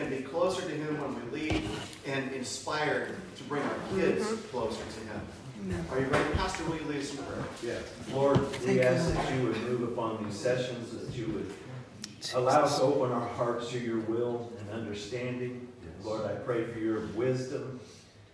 going to be closer to Him when we lead and inspired to bring our kids closer to Him. Amen. Are you ready? Pastor, will you lead us in prayer? Yes. Lord, we ask that you would move upon these sessions, that you would allow us to open our hearts to your will and understanding. Lord, I pray for your wisdom.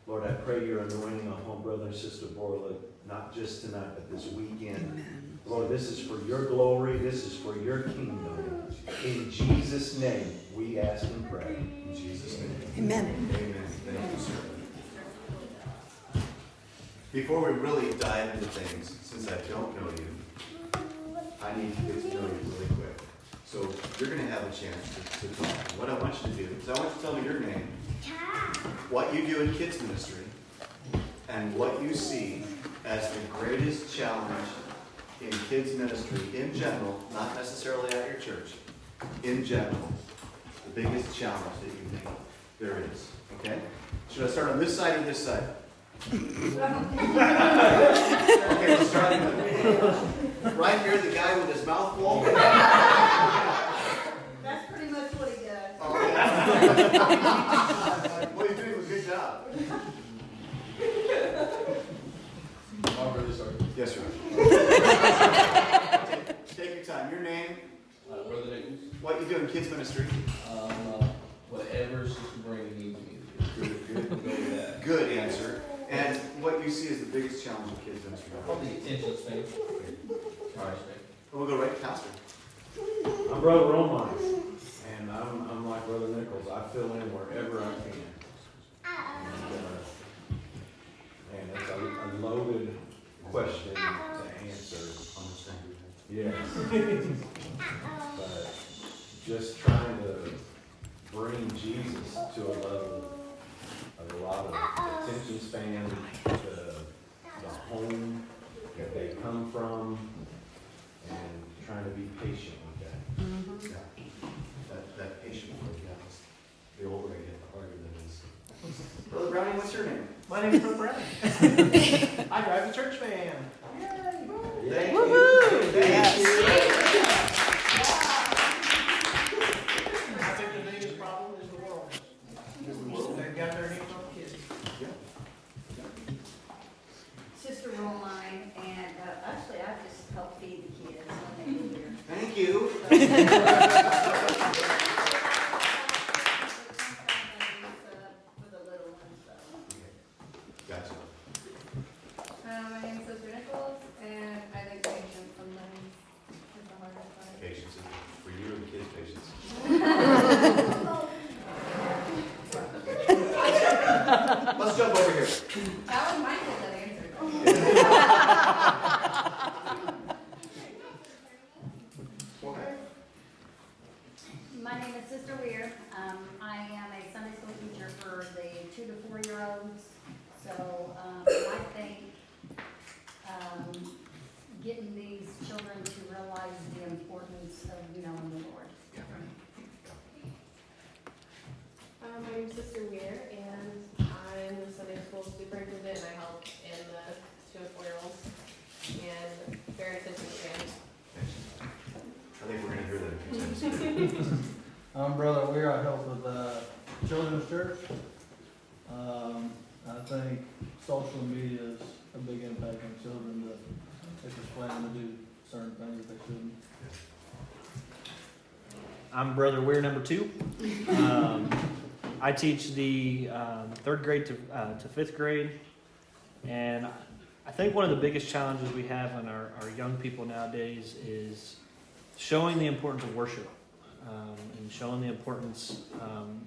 Lord, I pray your anointing on home brother and sister Borlik, not just tonight, but this weekend. Amen. Lord, this is for your glory. This is for your kingdom. In Jesus' name, we ask and pray. In Jesus' name. Amen. Amen. Thank you, sir. Before we really dive into things, since I don't know you, I need to get to know you really quick. So you're going to have a chance to talk. What I want you to do is I want you to tell me your name, what you do in kids ministry, and what you see as the greatest challenge in kids ministry in general, not necessarily at your church, in general, the biggest challenge that you think there is. Okay? Should I start on this side or this side? Okay, we'll start right here, the guy with his mouth full. That's pretty much what he does. Oh, yeah. Well, you're doing a good job. I'm really sorry. Yes, sir. Take your time. Your name? Brother Nichols. What you do in kids ministry? Whatever Sister Brady needs me to do. Good, we'll go with that. Good answer. And what you see as the biggest challenge in kids ministry? Probably attention span. All right, We'll go right to Pastor. I'm Brother Romine, and I'm like Brother Nichols. I fill in wherever I can. And it's a loaded question to answer. Yes. But just trying to bring Jesus to a level of a lot of attention span, the home that they come from, and trying to be patient with that. Yeah. That patient word, yeah. The older I get, the harder that is. Brother Brownie, what's your name? My name is Brooke Browning. I drive a church van. Thank Woo-hoo! you. Yes. I think the biggest problem is the world. They've got their hands on kids. Yeah. Sister Romine, and actually I just help feed the kids when they get here. Thank you. For the little ones, so. Gotcha. My name is Sister Nichols, and I think patience sometimes is the hardest part. Patience. For you and the kids, patience. Let's jump over here. That was my kid that answered. My name is Sister Weir. I am a Sunday school teacher for the 2 to 4 year olds. So I think getting these children to realize the importance of knowing the Lord. My name is Sister Weir, and I'm the Sunday school superintendent, and I help in the 2 and 4 year olds, and very attention span. I think we're going to hear that a few times. I'm Brother Weir. I help with Children's Church. I think social media is a big impact on children that they persuade them to do certain things that they shouldn't. I'm Brother Weir, number 2. I teach the 3rd grade to 5th grade, and I think one of the biggest challenges we have on our young people nowadays is showing the importance of worship and showing the importance on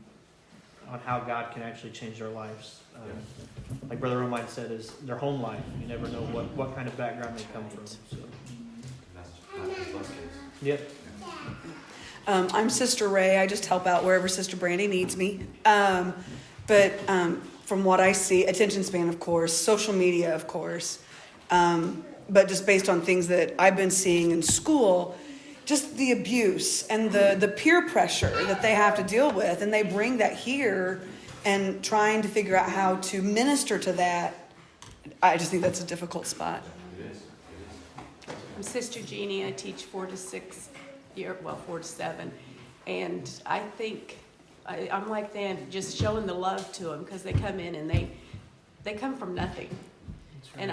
how God can actually change their lives. Like Brother Romine said, is their home life. You never know what kind of background they come from. So. That's most kids. Yep. I'm Sister Ray. I just help out wherever Sister Brandy needs me. But from what I see, attention span, of course, social media, of course. But just based on things that I've been seeing in school, just the abuse and the peer pressure that they have to deal with. And they bring that here, and trying to figure out how to minister to that. I just think that's a difficult spot. It is. I'm Sister Jeannie. I teach 4 to 7, and I think I'm like them, just showing the love to them because they come in and they come from nothing. And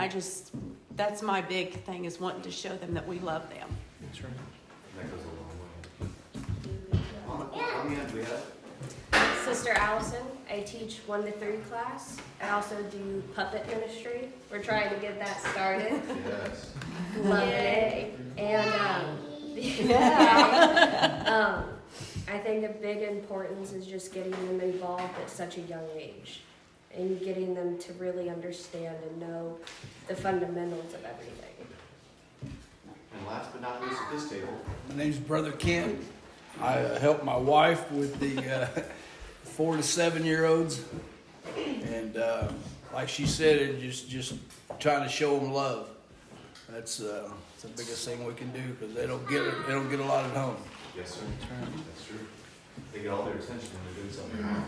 that's my big thing is wanting to show them that we love them. That's right. That goes a long way. On the end, we have Sister Allison, I teach 1 to 3 class. I also do puppet ministry. We're trying to get that started. yes. Loving it. And I think a big importance is just getting them involved at such a young age and getting them to really understand and know the fundamentals of everything. And last but not least at this table, My name's Brother Kent. I help my wife with the 4 to 7-year-olds, and like she said, it just trying to show them love. That's the biggest thing we can do because they don't get it. They don't get a lot at home. yes, sir. That's true. They get all their attention when they're doing something wrong.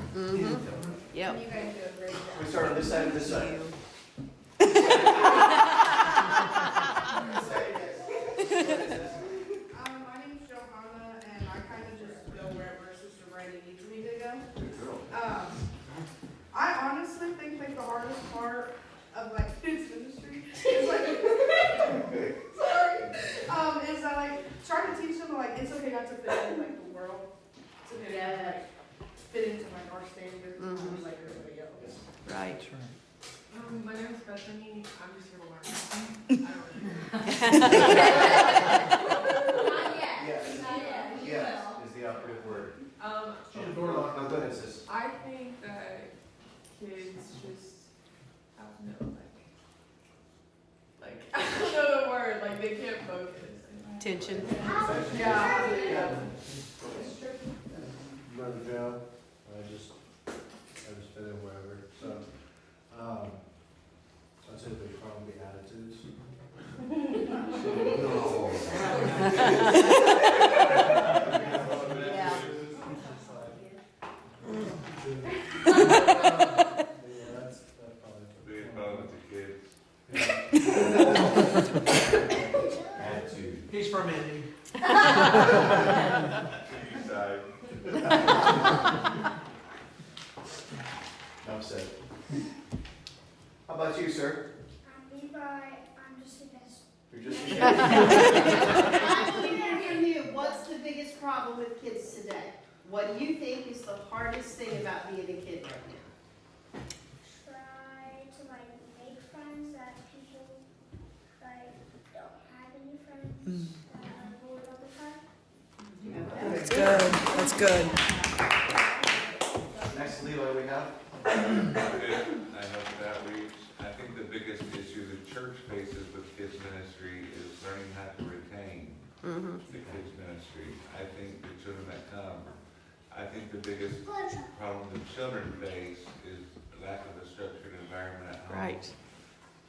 Yep. You guys do a great job. We start on this side and this side. My name's Johanna, and I kind of just go wherever Sister Brandy needs me to go. Good girl. I honestly think like the hardest part of like kids ministry is like sorry, is that like trying to teach them like it's okay not to fit into like the world. It's okay to like fit into like our standards and like everybody else. Right. My name is Bethany. I'm just here to learn. I don't know. Not yet. Yes. Not yet. You Yes will. is the operative word. Borlik. Go ahead, sis. I think that kids just have no like I don't know the word, like they can't focus. Tension. Yeah. Brother Joe, I just fit in wherever, so, I'd say the big problem would be attitudes. Yeah, that's probably. Big problem with the kids. Attitude. He's from Indy. Enough said. How about you, sir? I'm Levi. I'm just a best. You're just I need to hear from you. What's the biggest problem with kids today? What do you think is the hardest thing about being a kid right now? Try to like make friends that people like don't have any friends that are bored all the time. That's good. That's good. Next, Levi, we have. I help with outreach. I think the biggest issue the church faces with kids ministry is learning how to retain the kids ministry. I think the children that come, I think the biggest problem the children face is lack of a structured environment at home. Right.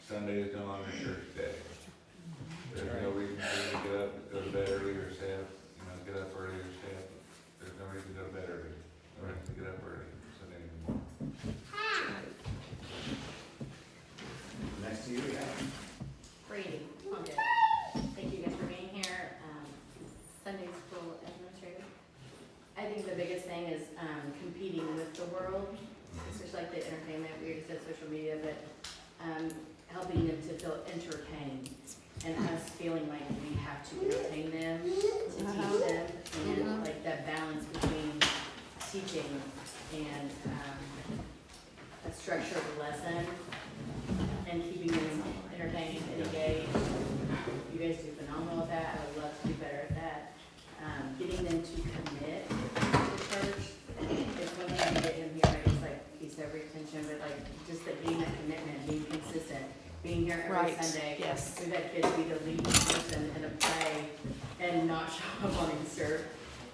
Sunday is no longer church day. There's no reason for you to get up, go to bed early or stay up, get up early or stay up. There's no reason to go to bed early. No reason to get up early Sunday anymore. Next to you, we have. Brady. Okay. Thank you guys for being here. Sunday school administrator. I think the biggest thing is competing with the world, especially like the entertainment. We already said social media, but helping them to feel entertained and us feeling like we have to entertain them, to teach them, and like that balance between teaching and a structured lesson and keeping them entertained and engaged. You guys do phenomenal at that. I would love to do better at that. Getting them to commit to church is one thing to get him here. It's like he said retention, but like just that being that commitment, being consistent, being here every Right. Sunday. Yes. We've had kids be the lead person in a play and not show up on Easter,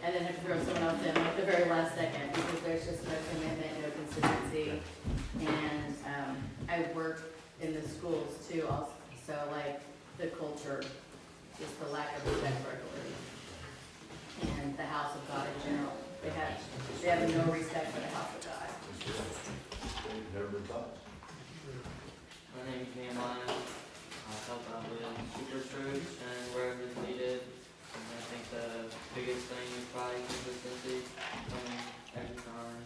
and then have to throw someone else in like the very last second because there's just no commitment, no consistency. And I work in the schools too, also, so like the culture, just the lack of respect for authority. And the house of God in general, they have no respect for the house of God. Never been taught. My name is Nehemiah. I help out with super church and wherever it's needed. And I think the biggest thing is probably consistency, coming every time,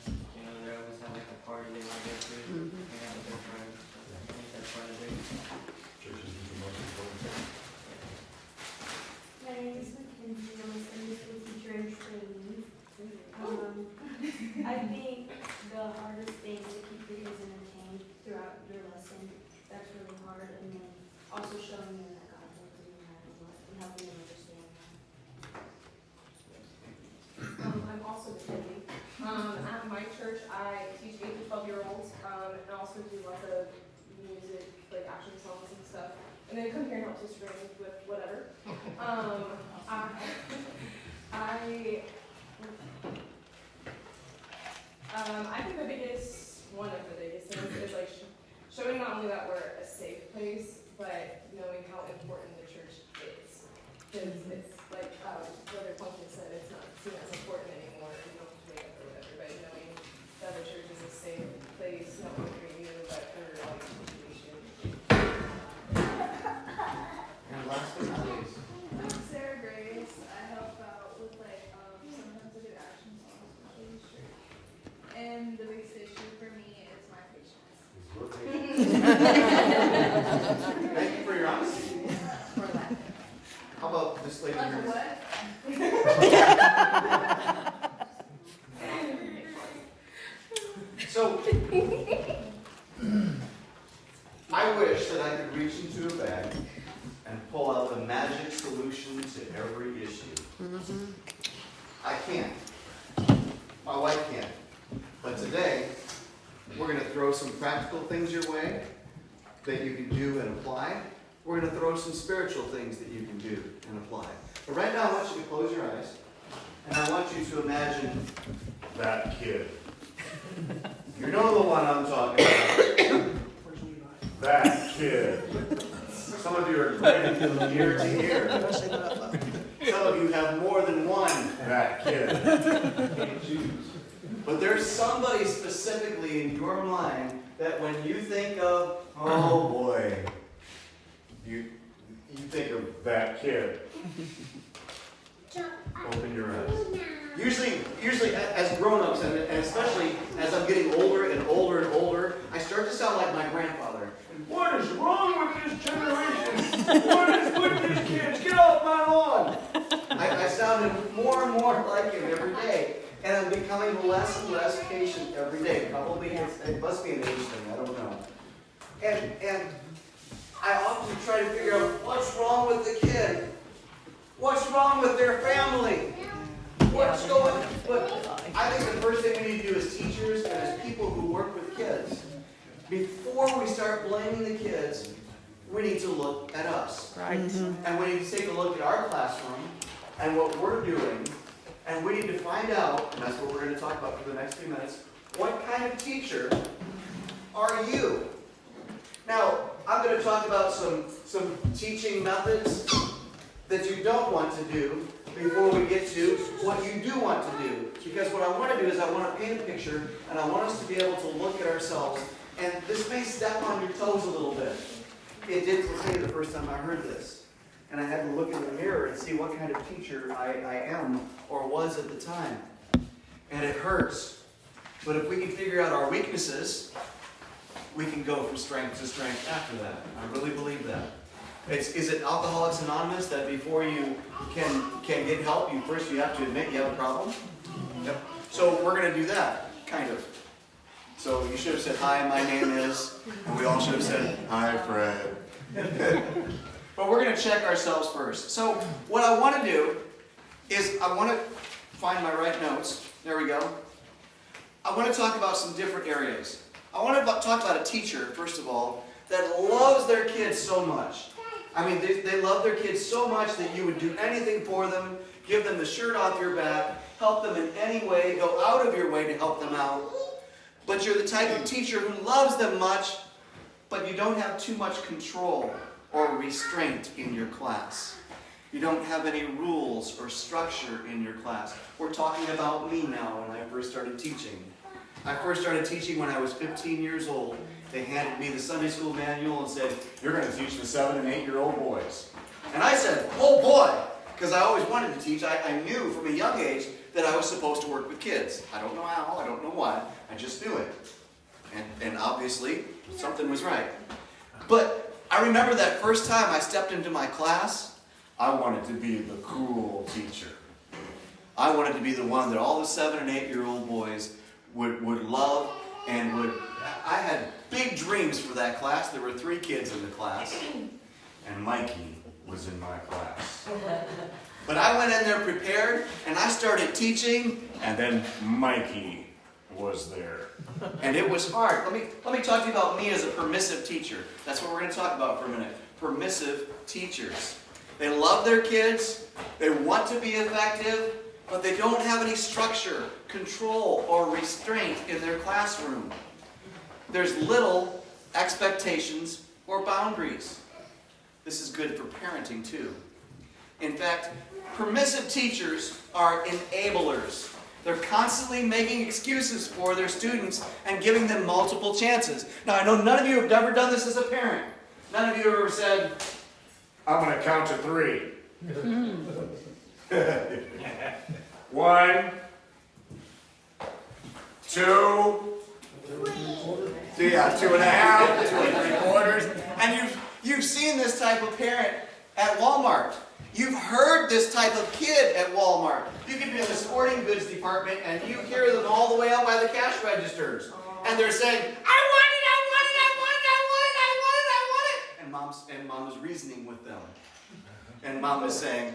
I think the hardest thing is to keep your kids entertained throughout your lesson. That's really hard. And then also showing them that God loves them no matter what and helping them understand that. I'm also the kid. At my church, I teach 8 to 12-year-olds, and I also do lots of music, like action songs and stuff. And then come here and help Sister Brandon with whatever. I think one of the biggest things is like showing not only that we're a safe place, but knowing how important the church is. Because it's like Brother Pumpkin said, it's not seen as important anymore. You don't have to wake up or whatever, but knowing that the church is a safe place, not only for you, but for all the situation. And last but not least, I'm Sarah Grace. I help out with sometimes I do action songs for the church. And the biggest issue for me is my patience. thank you for your honesty. How about this lady Like here? what? So, I wish that I could reach into a bag and pull out the magic solution to every issue. I can't. My wife can't. But today, we're going to throw some practical things your way that you can do and apply. We're going to throw some spiritual things that you can do and apply. But right now, I want you to close your eyes, and I want you to imagine that kid. You know the one I'm talking about. That kid. Some of you are grinning from ear to ear. Some of you have more than one that kid. But there's somebody specifically in your mind that when you think of, oh boy, you think of that kid. Open your eyes. Usually as grown-ups, and especially as I'm getting older and older and older, I start to sound like my grandfather. What is wrong with this generation? What is with these kids? Get off my lawn! I sounded more and more like him every day. And I'm becoming less and less patient every day. Probably it must be an age thing, I don't know. And I often try to figure out what's wrong with the kid. What's wrong with their family? What's going on? But I think the first thing we need to do as teachers and as people who work with kids, before we start blaming the kids, we need to look at us. Right. And we need to take a look at our classroom and what we're doing. And we need to find out, and that's what we're going to talk about for the next few minutes, what kind of teacher are you? Now, I'm going to talk about some teaching methods that you don't want to do before we get to what you do want to do. Because what I want to do is I want to paint a picture, and I want us to be able to look at ourselves. And this may step on your toes a little bit. It did for me the first time I heard this. And I had to look in the mirror and see what kind of teacher I am or was at the time. And it hurts. But if we can figure out our weaknesses, we can go from strength to strength after that. I really believe that. Is it Alcoholics Anonymous that before you can get help, you have to admit you have a problem? Yep. So we're going to do that, kind of. So you should have said, hi, my name is, and we all should have said, hi, Fred. But we're going to check ourselves first. So what I want to do is I want to find my right notes. There we go. I want to talk about some different areas. I want to talk about a teacher, first of all, that loves their kids so much. I mean, they love their kids so much that you would do anything for them, give them the shirt off your back, help them in any way, go out of your way to help them out. But you're the type of teacher who loves them much, but you don't have too much control or restraint in your class. You don't have any rules or structure in your class. We're talking about me now when I first started teaching. I first started teaching when I was 15 years old. They handed me the Sunday school manual and said, you're going to teach the 7- and 8-year-old boys. And I said, oh boy, because I always wanted to teach. I knew from a young age that I was supposed to work with kids. I don't know how, I don't know why, I just knew it. And obviously, something was right. But I remember that first time I stepped into my class, I wanted to be the cool teacher. I wanted to be the one that all the 7 and 8-year-old boys would love and would. I had big dreams for that class. There were 3 kids in the class, and Mikey was in my class. But I went in there prepared, and I started teaching, and then Mikey was there. And it was hard. Let me talk to you about me as a permissive teacher. That's what we're going to talk about for a minute. Permissive teachers. They love their kids, they want to be effective, but they don't have any structure, control, or restraint in their classroom. There's little expectations or boundaries. This is good for parenting too. In fact, permissive teachers are enablers. They're constantly making excuses for their students and giving them multiple chances. Now, I know none of you have ever done this as a parent. None of you have ever said, I'm going to count to 3. 1, 2, 3. Yeah, 2.5, 2 3/4. And you've seen this type of parent at Walmart. You've heard this type of kid at Walmart. You could be in the sporting goods department and you hear them all the way out by the cash registers. And they're saying, I want it, I want it, I want it, I want it, I want it, I want it. And mom is reasoning with them. And mom is saying,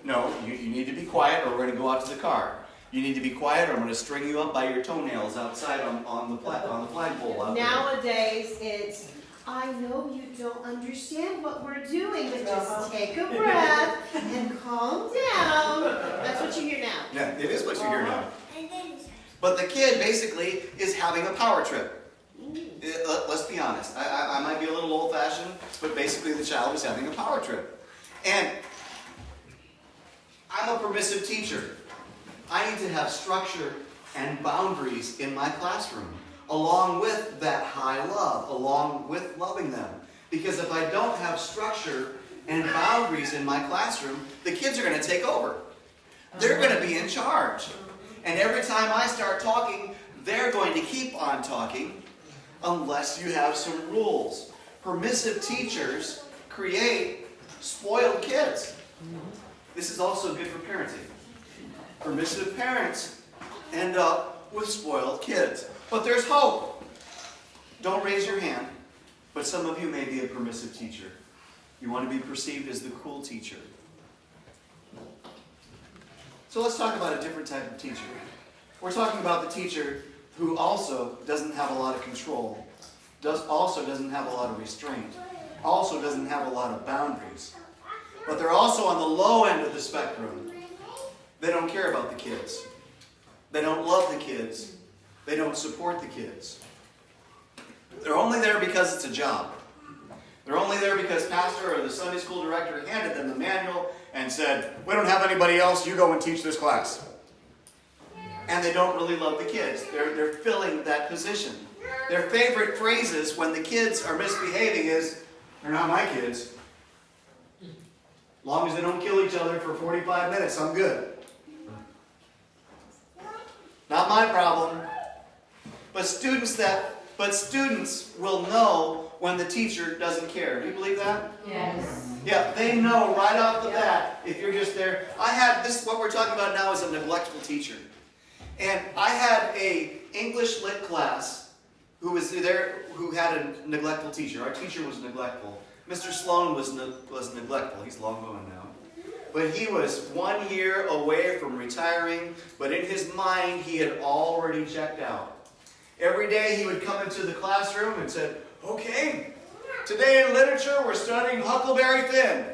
no, you need to be quiet or we're going to go out to the car. You need to be quiet or I'm going to string you up by your toenails outside on the flagpole out there. Nowadays, it's, I know you don't understand what we're doing, but just take a breath and calm down. That's what you hear now. Yeah, it is what you hear now. But the kid basically is having a power trip. Let's be honest. I might be a little old-fashioned, but basically the child is having a power trip. And I'm a permissive teacher. I need to have structure and boundaries in my classroom, along with that high love, along with loving them. Because if I don't have structure and boundaries in my classroom, the kids are going to take over. They're going to be in charge. And every time I start talking, they're going to keep on talking unless you have some rules. Permissive teachers create spoiled kids. This is also good for parenting. Permissive parents end up with spoiled kids. But there's hope. Don't raise your hand, but some of you may be a permissive teacher. You want to be perceived as the cool teacher. So let's talk about a different type of teacher. We're talking about the teacher who also doesn't have a lot of control, also doesn't have a lot of restraint, also doesn't have a lot of boundaries. But they're also on the low end of the spectrum. They don't care about the kids. They don't love the kids. They don't support the kids. They're only there because it's a job. They're only there because pastor or the Sunday school director handed them the manual and said, we don't have anybody else, you go and teach this class. And they don't really love the kids. They're filling that position. Their favorite phrases when the kids are misbehaving is, they're not my kids. As long as they don't kill each other for 45 minutes, I'm good. Not my problem. But students will know when the teacher doesn't care. Do you believe that? Yes. Yeah, they know right off the bat if you're just there. What we're talking about now is a neglectful teacher. And I had a English lit class who had a neglectful teacher. Our teacher was neglectful. Mr. Sloan was neglectful. He's long gone now. But he was 1 year away from retiring, but in his mind he had already checked out. Every day he would come into the classroom and said, okay, today in literature we're studying Huckleberry Finn.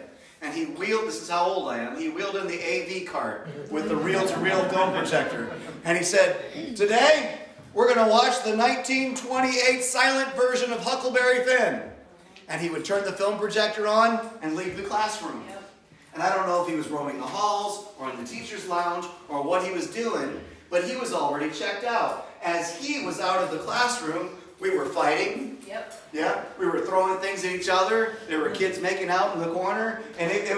And this is how old I am, he wheeled in the AV cart with the reel-to-reel film projector. And he said, today we're going to watch the 1928 silent version of Huckleberry Finn. And he would turn the film projector on and leave the classroom. And I don't know if he was roaming the halls or in the teacher's lounge or what he was doing, but he was already checked out. As he was out of the classroom, we were fighting. Yep. Yeah, we were throwing things at each other. There were kids making out in the corner, and he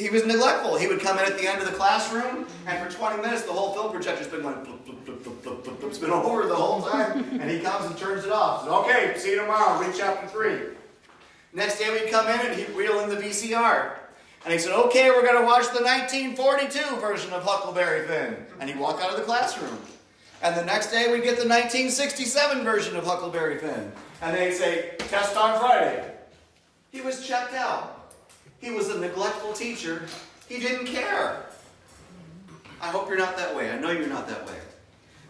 was neglectful. He would come in at the end of the classroom, and for 20 minutes the whole film projector's been going blip, blip, blip, blip, blip, blip, blip. It's been over the whole time, and he comes and turns it off. Says, okay, see you tomorrow. Read chapter 3. Next day we'd come in and he'd reel in the VCR. And he said, okay, we're going to watch the 1942 version of Huckleberry Finn. And he'd walk out of the classroom. And the next day we'd get the 1967 version of Huckleberry Finn. And they'd say, test on Friday. He was checked out. He was a neglectful teacher. He didn't care. I hope you're not that way. I know you're not that way.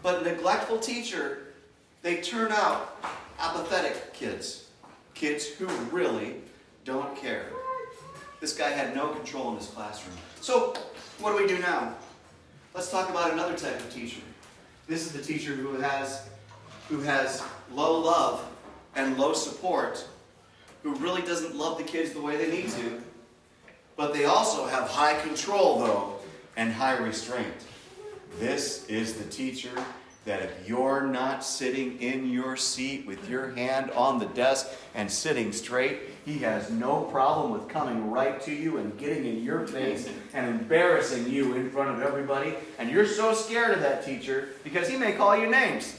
But a neglectful teacher, they turn out apathetic kids. Kids who really don't care. This guy had no control in his classroom. So, what do we do now? Let's talk about another type of teacher. This is the teacher who has low love and low support, who really doesn't love the kids the way they need to, but they also have high control, though, and high restraint. This is the teacher that if you're not sitting in your seat with your hand on the desk and sitting straight, he has no problem with coming right to you and getting in your face and embarrassing you in front of everybody. And you're so scared of that teacher because he may call you names.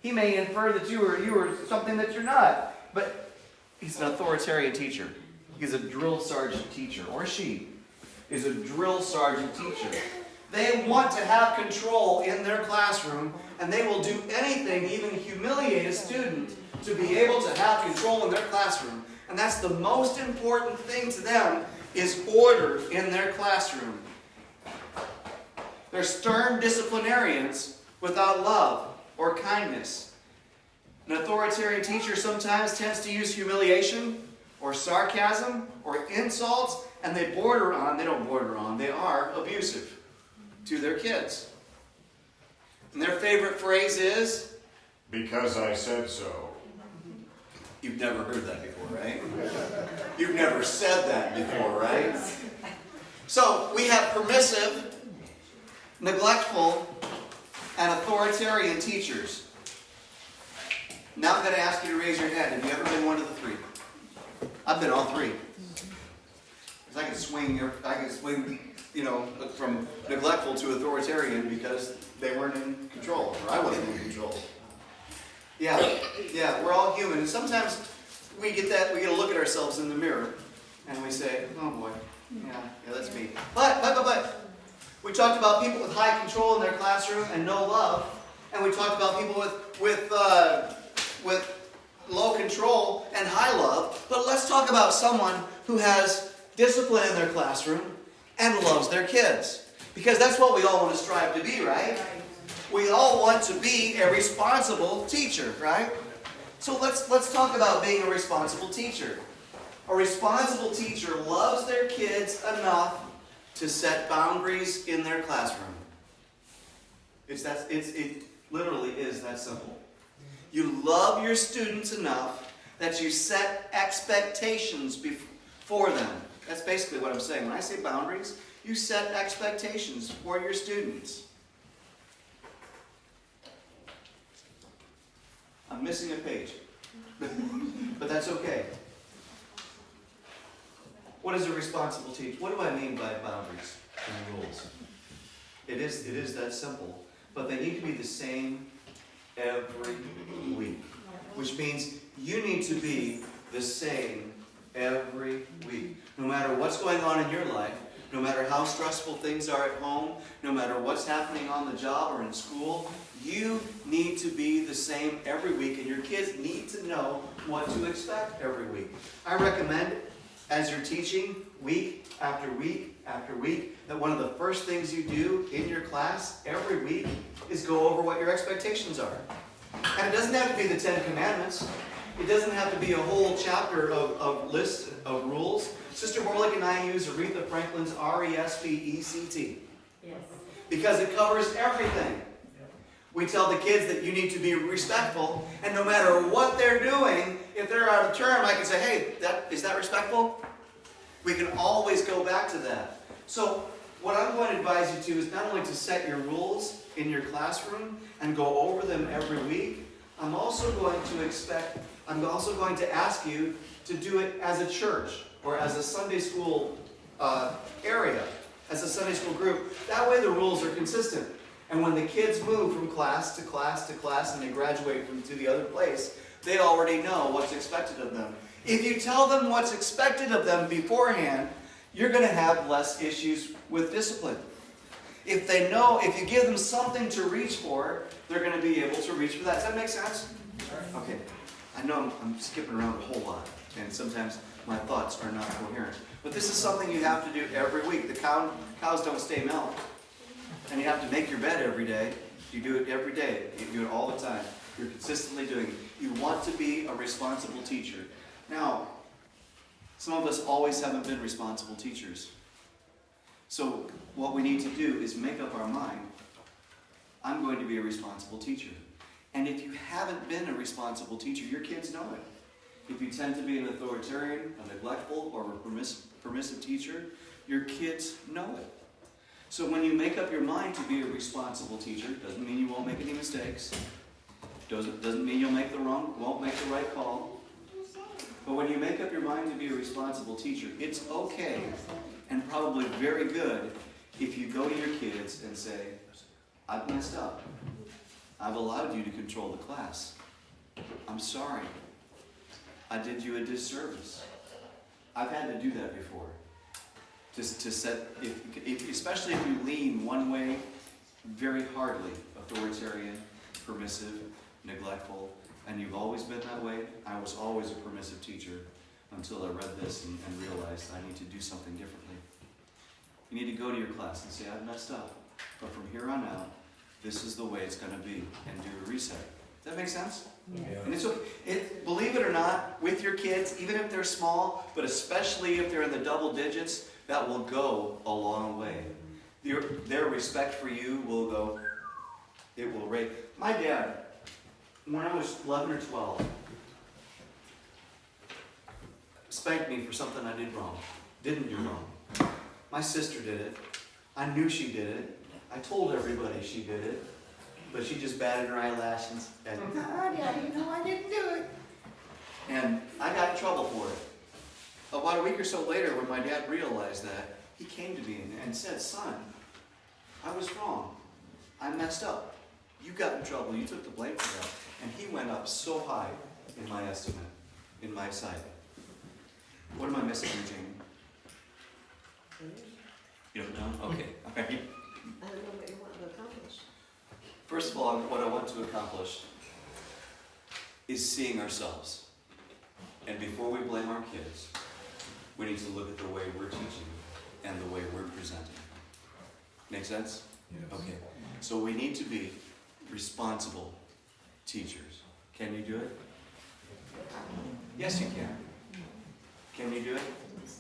He may infer that you are something that you're not. But he's an authoritarian teacher. He's a drill sergeant teacher, or she is a drill sergeant teacher. They want to have control in their classroom, and they will do anything, even humiliate a student, to be able to have control in their classroom. And that's the most important thing to them, is order in their classroom. They're stern disciplinarians without love or kindness. An authoritarian teacher sometimes tends to use humiliation or sarcasm or insults, and they are abusive to their kids. And their favorite phrase is, because I said so. You've never heard that before, right? You've never said that before, right? So we have permissive, neglectful, and authoritarian teachers. Now I'm going to ask you to raise your hand. Have you ever been one of the three? I've been all three. Because I can swing, from neglectful to authoritarian because they weren't in control, or I wasn't in control. Yeah, we're all human. And sometimes we get to look at ourselves in the mirror, and we say, oh boy, yeah, that's me. But, we talked about people with high control in their classroom and no love, and we talked about people with low control and high love. But let's talk about someone who has discipline in their classroom and loves their kids. Because that's what we all want to strive to be, right? We all want to be a responsible teacher, right? So let's talk about being a responsible teacher. A responsible teacher loves their kids enough to set boundaries in their classroom. It literally is that simple. You love your students enough that you set expectations for them. That's basically what I'm saying. When I say boundaries, you set expectations for your students. I'm missing a page, but that's okay. What is a responsible teacher? What do I mean by boundaries and rules? It is that simple, but they need to be the same every week, which means you need to be the same every week. No matter what's going on in your life, no matter how stressful things are at home, no matter what's happening on the job or in school, you need to be the same every week, and your kids need to know what to expect every week. I recommend, as you're teaching week after week after week, that one of the first things you do in your class every week is go over what your expectations are. And it doesn't have to be the 10 Commandments. It doesn't have to be a whole chapter of list of rules. Sister Borlik and I use Aretha Franklin's RESPECT. Yes. Because it covers everything. We tell the kids that you need to be respectful, and no matter what they're doing, if they're out of term, I can say, hey, is that respectful? We can always go back to that. So what I'm going to advise you to is not only to set your rules in your classroom and go over them every week, I'm also going to ask you to do it as a church or as a Sunday school area, as a Sunday school group. That way the rules are consistent. And when the kids move from class to class to class and they graduate to the other place, they already know what's expected of them. If you tell them what's expected of them beforehand, you're going to have less issues with discipline. If they know, if you give them something to reach for, they're going to be able to reach for that. Does that make sense? Okay. I know I'm skipping around a whole lot, and sometimes my thoughts are not coherent. But this is something you have to do every week. The cows don't stay milk. And you have to make your bed every day. You do it every day. You do it all the time. You're consistently doing it. You want to be a responsible teacher. Now, some of us always haven't been responsible teachers. So what we need to do is make up our mind, I'm going to be a responsible teacher. And if you haven't been a responsible teacher, your kids know it. If you tend to be an authoritarian, a neglectful, or a permissive teacher, your kids know it. So when you make up your mind to be a responsible teacher, doesn't mean you won't make any mistakes. Doesn't mean won't make the right call. But when you make up your mind to be a responsible teacher, it's okay and probably very good if you go to your kids and say, I've messed up. I've allowed you to control the class. I'm sorry. I did you a disservice. I've had to do that before. Just to set, especially if you lean one way very hardly, authoritarian, permissive, neglectful, and you've always been that way. I was always a permissive teacher until I read this and realized I need to do something differently. You need to go to your class and say, I've messed up, but from here on out, this is the way it's going to be, and do a reset. Does that make sense? Yeah. And it's okay. Believe it or not, with your kids, even if they're small, but especially if they're in the double digits, that will go a long way. Their respect for you will go, it will raise. My dad, when I was 11 or 12, spanked me for something I didn't do wrong. My sister did it. I knew she did it. I told everybody she did it. But she just batted her eyelashes and, Daddy, you know I didn't do it. And I got in trouble for it. About a week or so later, when my dad realized that, he came to me and said, son, I was wrong. I messed up. You got in trouble. You took the blame for that. And he went up so high in my estimate, in my sight. What am I missing here, Jamie? You don't know? Okay. All right. I don't know what you want to accomplish. First of all, what I want to accomplish is seeing ourselves. And before we blame our kids, we need to look at the way we're teaching and the way we're presenting. Make sense? Yes. Okay. So we need to be responsible teachers. Can you do it? Yes, you can. Can you do it?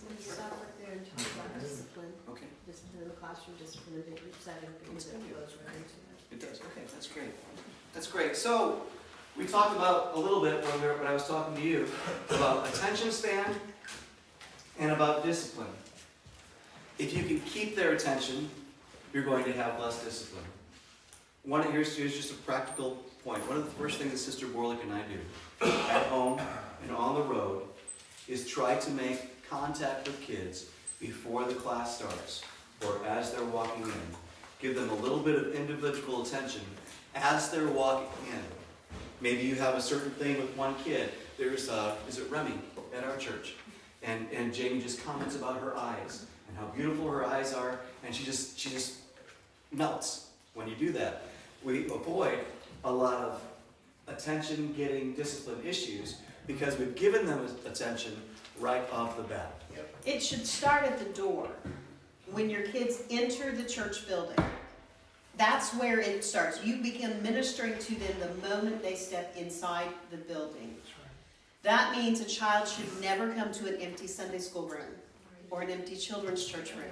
Let's stop right there and talk about discipline. Okay. Discipline in the classroom, discipline in the group setting, because it goes right into it. It does. Okay, that's great. That's great. So we talked about a little bit when I was talking to you about attention span and about discipline. If you can keep their attention, you're going to have less discipline. Here's just a practical point. One of the first things that Sister Borlik and I do at home and on the road is try to make contact with kids before the class starts or as they're walking in. Give them a little bit of individual attention as they're walking in. Maybe you have a certain thing with one kid. There's, is it Remy at our church? And Jamie just comments about her eyes and how beautiful her eyes are, and she just melts when you do that. We avoid a lot of attention-getting discipline issues because we've given them attention right off the bat. It should start at the door. When your kids enter the church building, that's where it starts. You begin ministering to them the moment they step inside the building. That means a child should never come to an empty Sunday school room or an empty children's church room.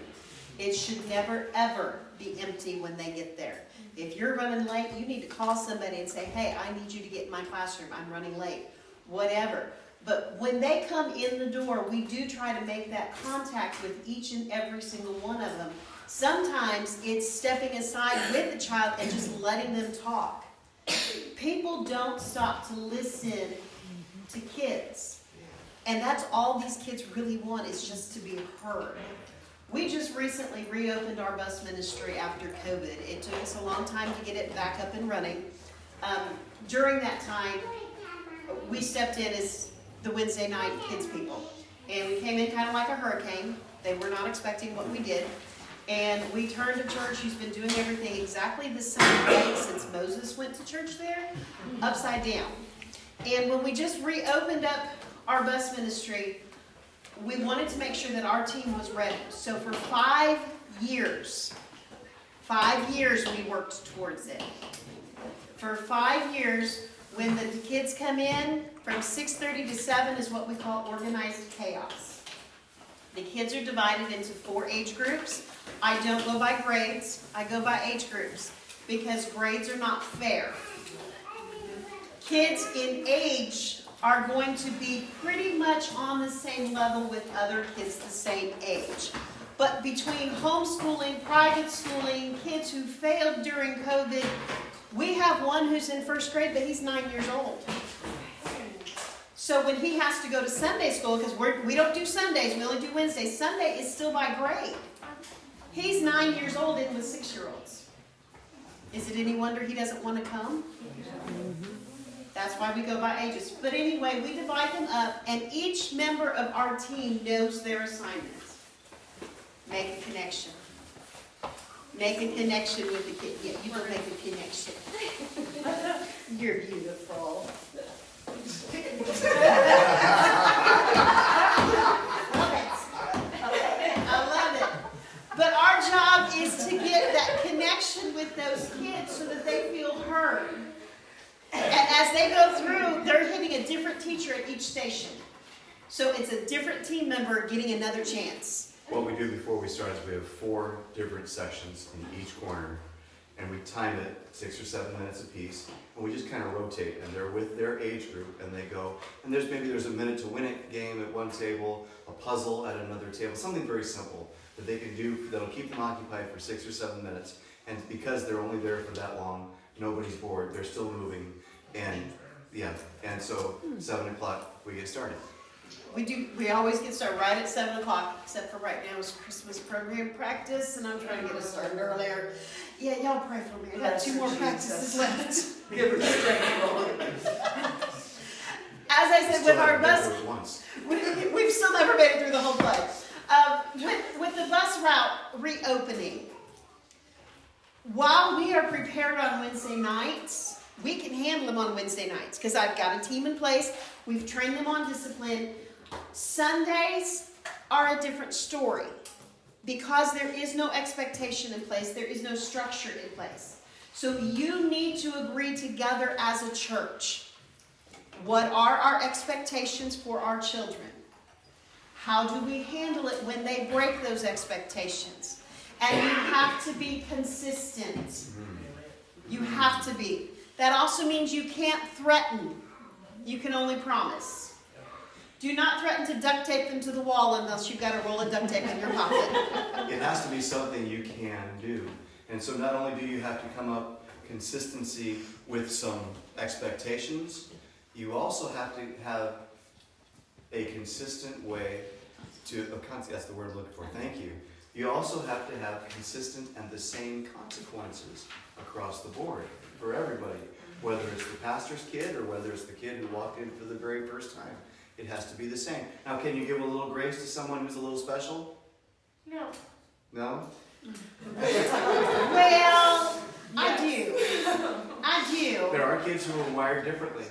It should never, ever be empty when they get there. If you're running late, you need to call somebody and say, hey, I need you to get in my classroom. I'm running late. Whatever. But when they come in the door, we do try to make that contact with each and every single one of them. Sometimes it's stepping aside with the child and just letting them talk. People don't stop to listen to kids. And that's all these kids really want, is just to be heard. We just recently reopened our bus ministry after COVID. It took us a long time to get it back up and running. During that time, we stepped in as the Wednesday night kids people. And we came in kind of like a hurricane. They were not expecting what we did. And we turned a church who's been doing everything exactly the same way since Moses went to church there, upside down. And when we just reopened up our bus ministry, we wanted to make sure that our team was ready. So for 5 years we worked towards it. For 5 years, when the kids come in, from 6:30 to 7 is what we call organized chaos. The kids are divided into 4 age groups. I don't go by grades, I go by age groups, because grades are not fair. Kids in age are going to be pretty much on the same level with other kids the same age. But between homeschooling, private schooling, kids who failed during COVID, we have one who's in 1st grade, but he's 9 years old. So when he has to go to Sunday school, because we don't do Sundays, we only do Wednesdays, Sunday is still by grade. He's 9 years old in with 6-year-olds. Is it any wonder he doesn't want to come? That's why we go by ages. But anyway, we divide them up, and each member of our team knows their assignment. Make a connection. Make a connection with the kid. Yeah, you don't make a connection. You're beautiful. I love it. But our job is to get that connection with those kids so that they feel heard. And as they go through, they're hitting a different teacher at each station. So it's a different team member getting another chance. What we do before we start is we have 4 different sections in each corner, and we time it 6 or 7 minutes apiece, and we just kind of rotate, and they're with their age group, and they go, and there's a minute to win it game at one table, a puzzle at another table, something very simple that they can do that'll keep them occupied for 6 or 7 minutes, and because they're only there for that long, nobody's bored, they're still moving, and so 7 o'clock we get started. We always get started right at 7 o'clock, except for right now it's Christmas program practice, and I'm trying to get us started earlier. Yeah, y'all pray for me. I got 2 more practices left. Give her strength. As I said, with our bus, we've still never made it through the whole play. With the bus route reopening, while we are prepared on Wednesday nights, we can handle them on Wednesday nights because I've got a team in place. We've trained them on discipline. Sundays are a different story because there is no expectation in place. There is no structure in place. So you need to agree together as a church. What are our expectations for our children? How do we handle it when they break those expectations? And you have to be consistent. You have to be. That also means you can't threaten. You can only promise. Do not threaten to duct tape them to the wall unless you've got a roll of duct tape in your pocket. It has to be something you can do. And so not only do you have to come up consistency with some expectations, you also have to have a consistent way that's the word I'm looking for, thank you. You also have to have consistent and the same consequences across the board for everybody, whether it's the pastor's kid or whether it's the kid who walked in for the very first time. It has to be the same. Now, can you give a little grace to someone who's a little special? No. No? Well, I do. There are kids who are wired differently.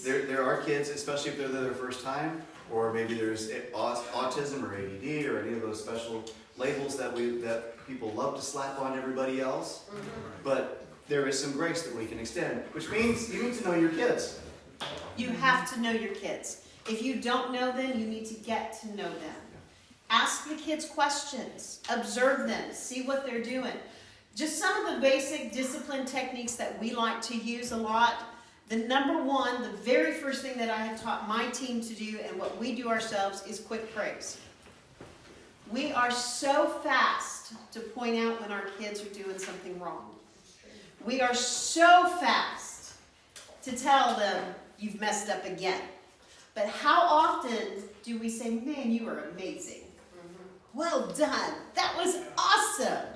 There are kids, especially if they're there their first time, or maybe there's autism or ADD or any of those special labels that people love to slap on everybody else. But there is some grace that we can extend, which means you need to know your kids. You have to know your kids. If you don't know them, you need to get to know them. Ask the kids questions. Observe them. See what they're doing. Just some of the basic discipline techniques that we like to use a lot. The number one, the very first thing that I have taught my team to do and what we do ourselves is quick praise. We are so fast to point out when our kids are doing something wrong. We are so fast to tell them, you've messed up again. But how often do we say, man, you are amazing. Well done. That was awesome.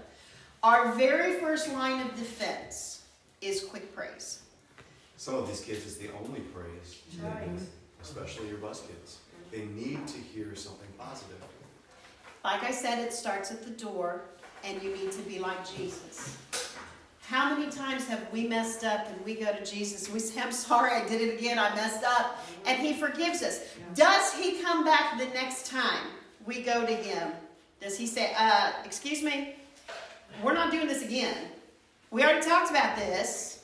Our very first line of defense is quick praise. Some of these kids, it's the only praise, especially your bus kids. They need to hear something positive. Like I said, it starts at the door, and you need to be like Jesus. How many times have we messed up and we go to Jesus and we say, I'm sorry, I did it again, I messed up, and he forgives us. Does he come back the next time we go to him? Does he say, excuse me, we're not doing this again. We already talked about this.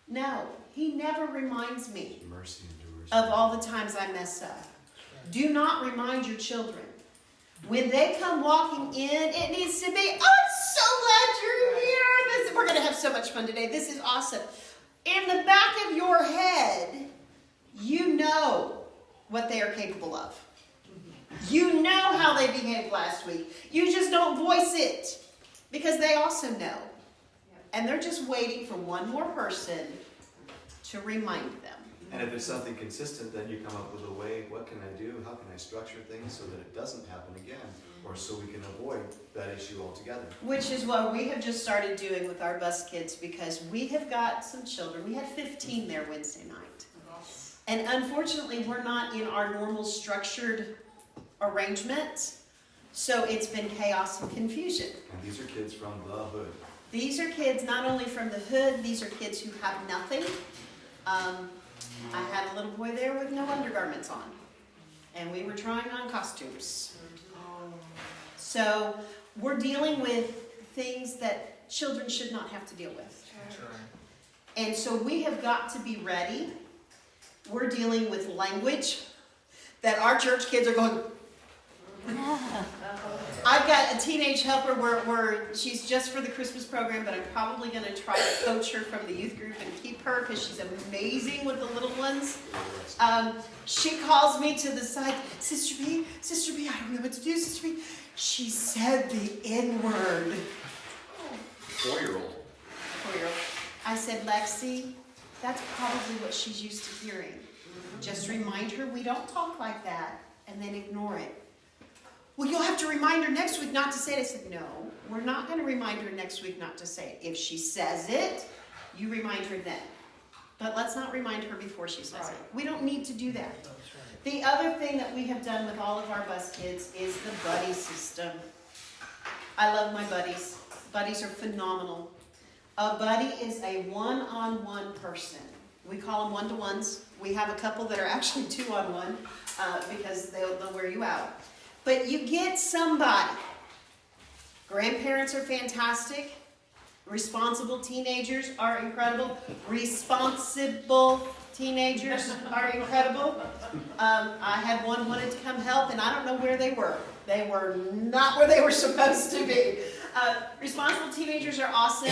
No, he never reminds me Mercy endures. of all the times I mess up. Do not remind your children. When they come walking in, it needs to be, oh, I'm so glad you're here. We're going to have so much fun today. This is awesome. In the back of your head, you know what they are capable of. You know how they behaved last week. You just don't voice it because they also know. And they're just waiting for one more person to remind them. And if it's something consistent, then you come up with a way, what can I do? How can I structure things so that it doesn't happen again? Or so we can avoid that issue altogether. Which is what we have just started doing with our bus kids, because we have got some children. We had 15 there Wednesday night. And unfortunately, we're not in our normal structured arrangement. So it's been chaos and confusion. And these are kids from the hood. These are kids not only from the hood, these are kids who have nothing. I had a little boy there with no undergarments on. And we were trying on costumes. So we're dealing with things that children should not have to deal with. That's right. And so we have got to be ready. We're dealing with language that our church kids are going, I've got a teenage helper where she's just for the Christmas program, but I'm probably going to try to coach her from the youth group and keep her because she's amazing with the little ones. She calls me to the side, Sister B, I don't know what to do, Sister B. She said the N-word. 4-year-old. 4-year-old. I said, Lexi, that's probably what she's used to hearing. Just remind her we don't talk like that, and then ignore it. Well, you'll have to remind her next week not to say it. I said, no, we're not going to remind her next week not to say it. If she says it, you remind her then. But let's not remind her before she says it. We don't need to do that. The other thing that we have done with all of our bus kids is the buddy system. I love my buddies. Buddies are phenomenal. A buddy is a one-on-one person. We call them one-to-ones. We have a couple that are actually 2-on-1 because they'll wear you out. But you get somebody. Grandparents are fantastic. Responsible teenagers are incredible. Responsible teenagers are incredible. I had one wanted to come help, and I don't know where they were. They were not where they were supposed to be. Responsible teenagers are awesome.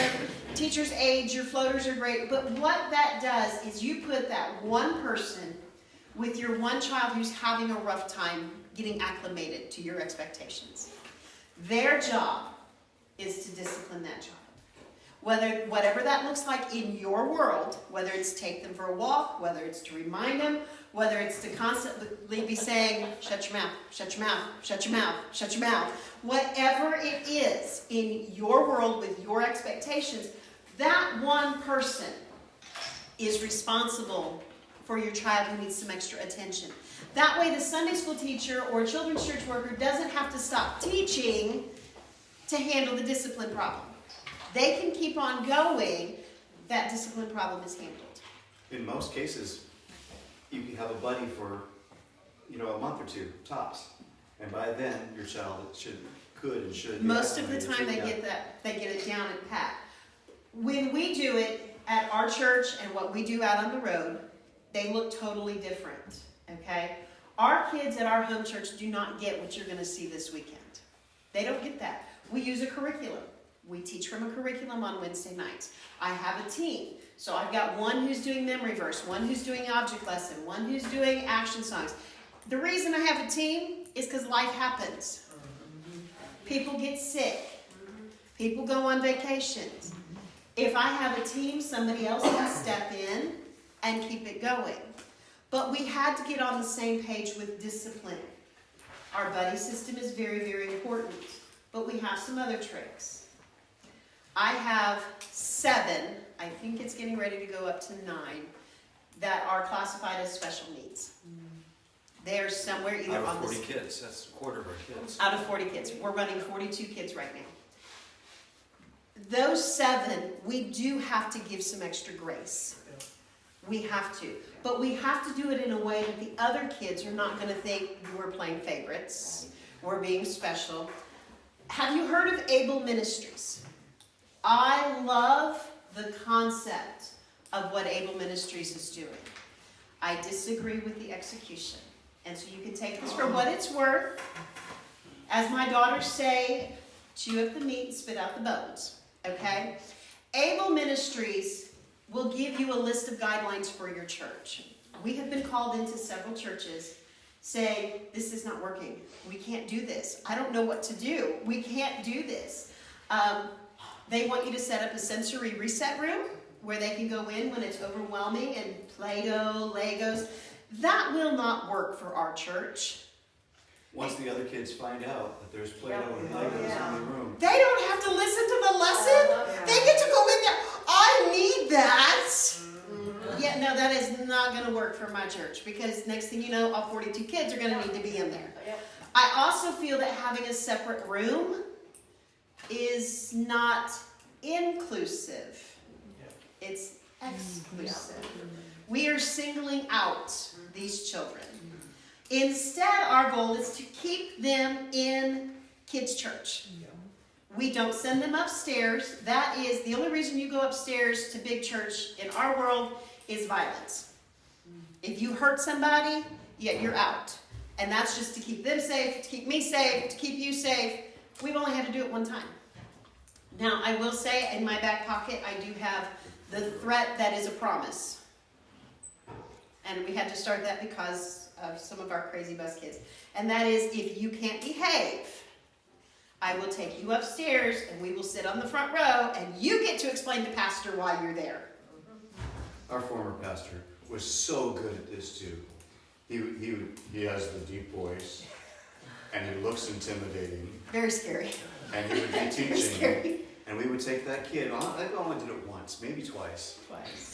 Teachers age, your floaters are great. But what that does is you put that one person with your one child who's having a rough time getting acclimated to your expectations. Their job is to discipline that child. Whatever that looks like in your world, whether it's take them for a walk, whether it's to remind them, whether it's to constantly be saying, shut your mouth, shut your mouth, shut your mouth, shut your mouth. Whatever it is in your world with your expectations, that one person is responsible for your child who needs some extra attention. That way the Sunday school teacher or children's church worker doesn't have to stop teaching to handle the discipline problem. They can keep on going. That discipline problem is handled. In most cases, you can have a buddy for, a month or two, tops. And by then, your child could and should be Most of the acclimated time to they get it down and pat. When we do it at our church and what we do out on the road, they look totally different, okay? Our kids at our home church do not get what you're going to see this weekend. They don't get that. We use a curriculum. We teach from a curriculum on Wednesday nights. I have a team. So I've got one who's doing memory verse, one who's doing object lesson, one who's doing action songs. The reason I have a team is because life happens. People get sick. People go on vacations. If I have a team, somebody else can step in and keep it going. But we had to get on the same page with discipline. Our buddy system is very, very important. But we have some other tricks. I have 7, I think it's getting ready to go up to 9, that are classified as special needs. They're somewhere either Out on of the 40 kids, that's a quarter of our kids. out of 40 kids. We're running 42 kids right now. Those 7, we do have to give some extra grace. We have to. But we have to do it in a way that the other kids are not going to think we're playing favorites, we're being special. Have you heard of Able Ministries? I love the concept of what Able Ministries is doing. I disagree with the execution. And so you can take this for what it's worth. As my daughters say, chew up the meat and spit out the bones. Okay? Able Ministries will give you a list of guidelines for your church. We have been called into several churches saying, this is not working. We can't do this. I don't know what to do. We can't do this. They want you to set up a sensory reset room where they can go in when it's overwhelming and Play-Doh, Legos. That will not work for our church. Once the other kids find out that there's Play-Doh and Legos in the room. They don't have to listen to the lesson. They get to go in there. I need that. Yeah, no, that is not going to work for my church because next thing you know, all 42 kids are going to need to be in there. I also feel that having a separate room is not inclusive. It's exclusive. We are singling out these children. Instead, our goal is to keep them in kids' church. We don't send them upstairs. That is the only reason you go upstairs to big church in our world is violence. If you hurt somebody, yeah, you're out. And that's just to keep them safe, to keep me safe, to keep you safe. We've only had to do it one time. Now, I will say in my back pocket, I do have the threat that is a promise. And we had to start that because of some of our crazy bus kids. And that is, if you can't behave, I will take you upstairs and we will sit on the front row and you get to explain to pastor why you're there. Our former pastor was so good at this too. He has the deep voice and he looks intimidating. Very scary. And he would be Very teaching. scary. And we would take that kid. I only did it once, maybe twice.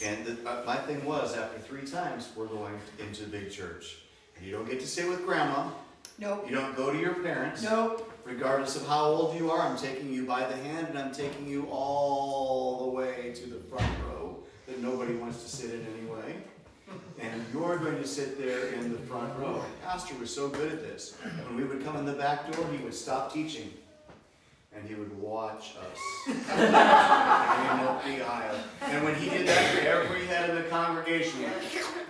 And my thing was, after 3 times, we're going into big church. And you don't get to sit with grandma. Nope. You don't go to your parents. Nope. Regardless of how old you are, I'm taking you by the hand and I'm taking you all the way to the front row that nobody wants to sit in anyway. And you're going to sit there in the front row. The pastor was so good at this. When we would come in the back door, he would stop teaching. And he would watch us came up the aisle. And when he did that for every head of the congregation,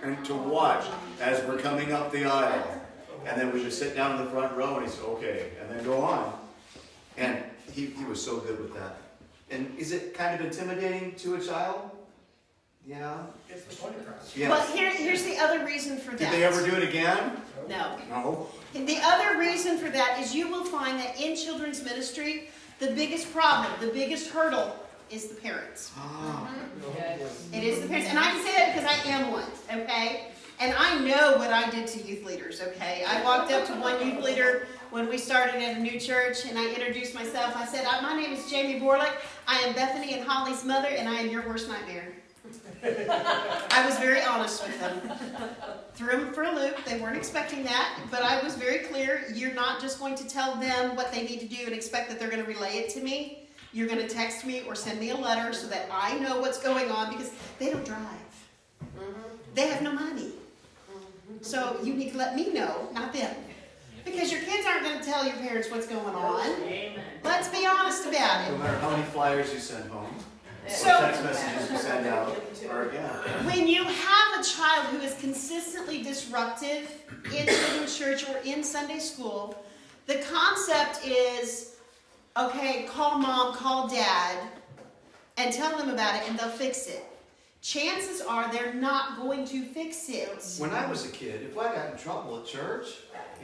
and to watch as we're coming up the aisle. And then we would sit down in the front row and he'd say, okay, and then go on. And he was so good with that. And is it kind of intimidating to a child? Yeah. It's the point across. Yes. Well, here's the other reason for that. Did they ever do it again? No. No. The other reason for that is you will find that in children's ministry, the biggest problem, the biggest hurdle is the parents. It is the parents. And I can say that because I am one, okay? And I know what I did to youth leaders, okay? I walked up to one youth leader when we started at a new church and I introduced myself. I said, my name is Jamie Borlik. I am Bethany and Holly's mother and I am your worst nightmare. I was very honest with them. Threw them for a loop. They weren't expecting that, but I was very clear. You're not just going to tell them what they need to do and expect that they're going to relay it to me. You're going to text me or send me a letter so that I know what's going on because they don't drive. They have no money. So you need to let me know, not them. Because your kids aren't going to tell your parents what's going on. Let's be honest about it. No matter how many flyers you send home, So- or text messages you send out, or yeah. When you have a child who is consistently disruptive in children's church or in Sunday school, the concept is, okay, call mom, call dad, and tell them about it and they'll fix it. Chances are they're not going to fix it. When I was a kid, if I got in trouble at church,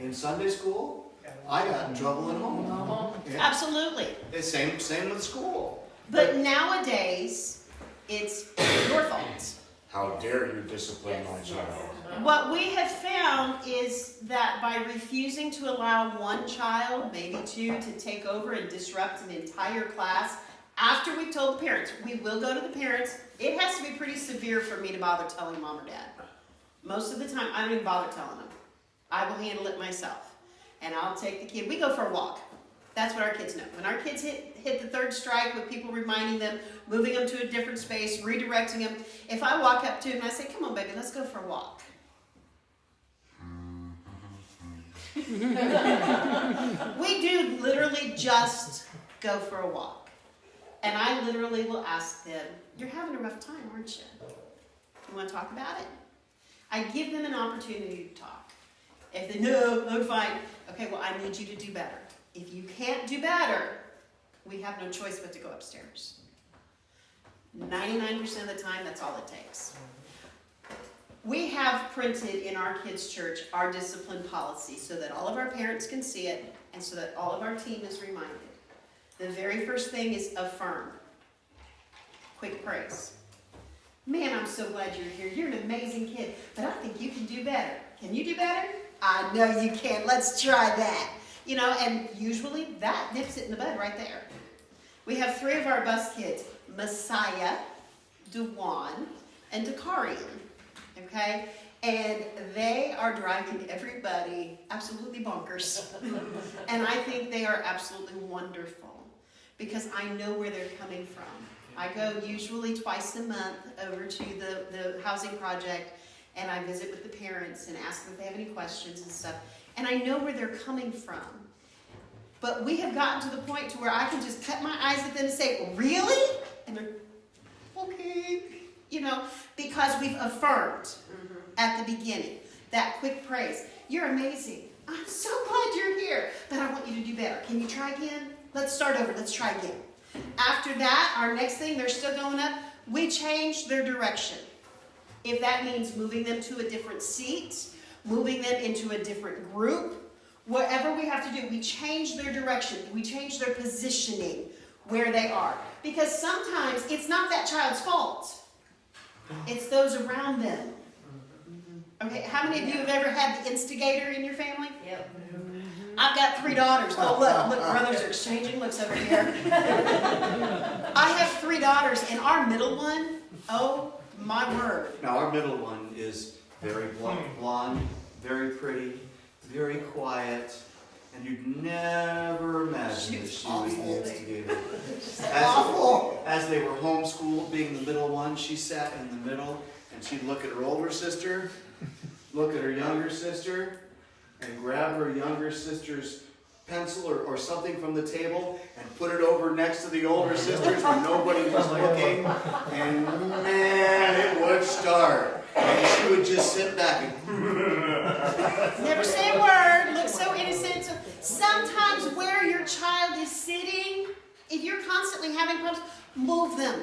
in Sunday school, I got in trouble at home. Yeah. Absolutely. Same with school. But nowadays, it's your fault. How dare you discipline my child? What we have found is that by refusing to allow one child, maybe 2, to take over and disrupt an entire class, after we've told the parents, we will go to the parents. It has to be pretty severe for me to bother telling mom or dad. Most of the time, I don't even bother telling them. I will handle it myself. And I'll take the kid. We go for a walk. That's what our kids know. When our kids hit the third strike with people reminding them, moving them to a different space, redirecting them, if I walk up to them and I say, come on, baby, let's go for a walk. We do literally just go for a walk. And I literally will ask them, you're having a rough time, aren't you? You want to talk about it? I give them an opportunity to talk. If they, no, I'm fine. Okay, well, I need you to do better. If you can't do better, we have no choice but to go upstairs. 99% of the time, that's all it takes. We have printed in our kids' church our discipline policy so that all of our parents can see it and so that all of our team is reminded. The very first thing is affirm. Quick praise. Man, I'm so glad you're here. You're an amazing kid, but I think you can do better. Can you do better? I know you can. Let's try that. You know, and usually that nips it in the bud right there. We have 3 of our bus kids, Messiah, Dewan, and Dakarian. Okay? And they are driving everybody absolutely bonkers. And I think they are absolutely wonderful because I know where they're coming from. I go usually twice a month over to the housing project and I visit with the parents and ask them if they have any questions and stuff. And I know where they're coming from. But we have gotten to the point to where I can just cut my eyes at them and say, really? And they're, okay. You know, because we've affirmed at the beginning that quick praise. You're amazing. I'm so glad you're here, but I want you to do better. Can you try again? Let's start over. Let's try again. After that, our next thing, they're still going up. We change their direction. If that means moving them to a different seat, moving them into a different group, whatever we have to do, we change their direction. We change their positioning where they are. Because sometimes it's not that child's fault. It's those around them. Okay, how many of you have ever had the instigator in your family? Yep. I've got 3 daughters. Oh, look, brothers are exchanging looks over here. I have 3 daughters, and our middle one, oh my word. Now, our middle one is very blonde, very pretty, very quiet, and you'd never imagine that she was the instigator. As they were homeschooled, being the middle one, she sat in the middle, and she'd look at her older sister, look at her younger sister, and grab her younger sister's pencil or something from the table and put it over next to the older sisters where nobody was looking. And man, it would start. And she would just sit back and never say a word, look so innocent. So sometimes where your child is sitting, if you're constantly having problems, move them.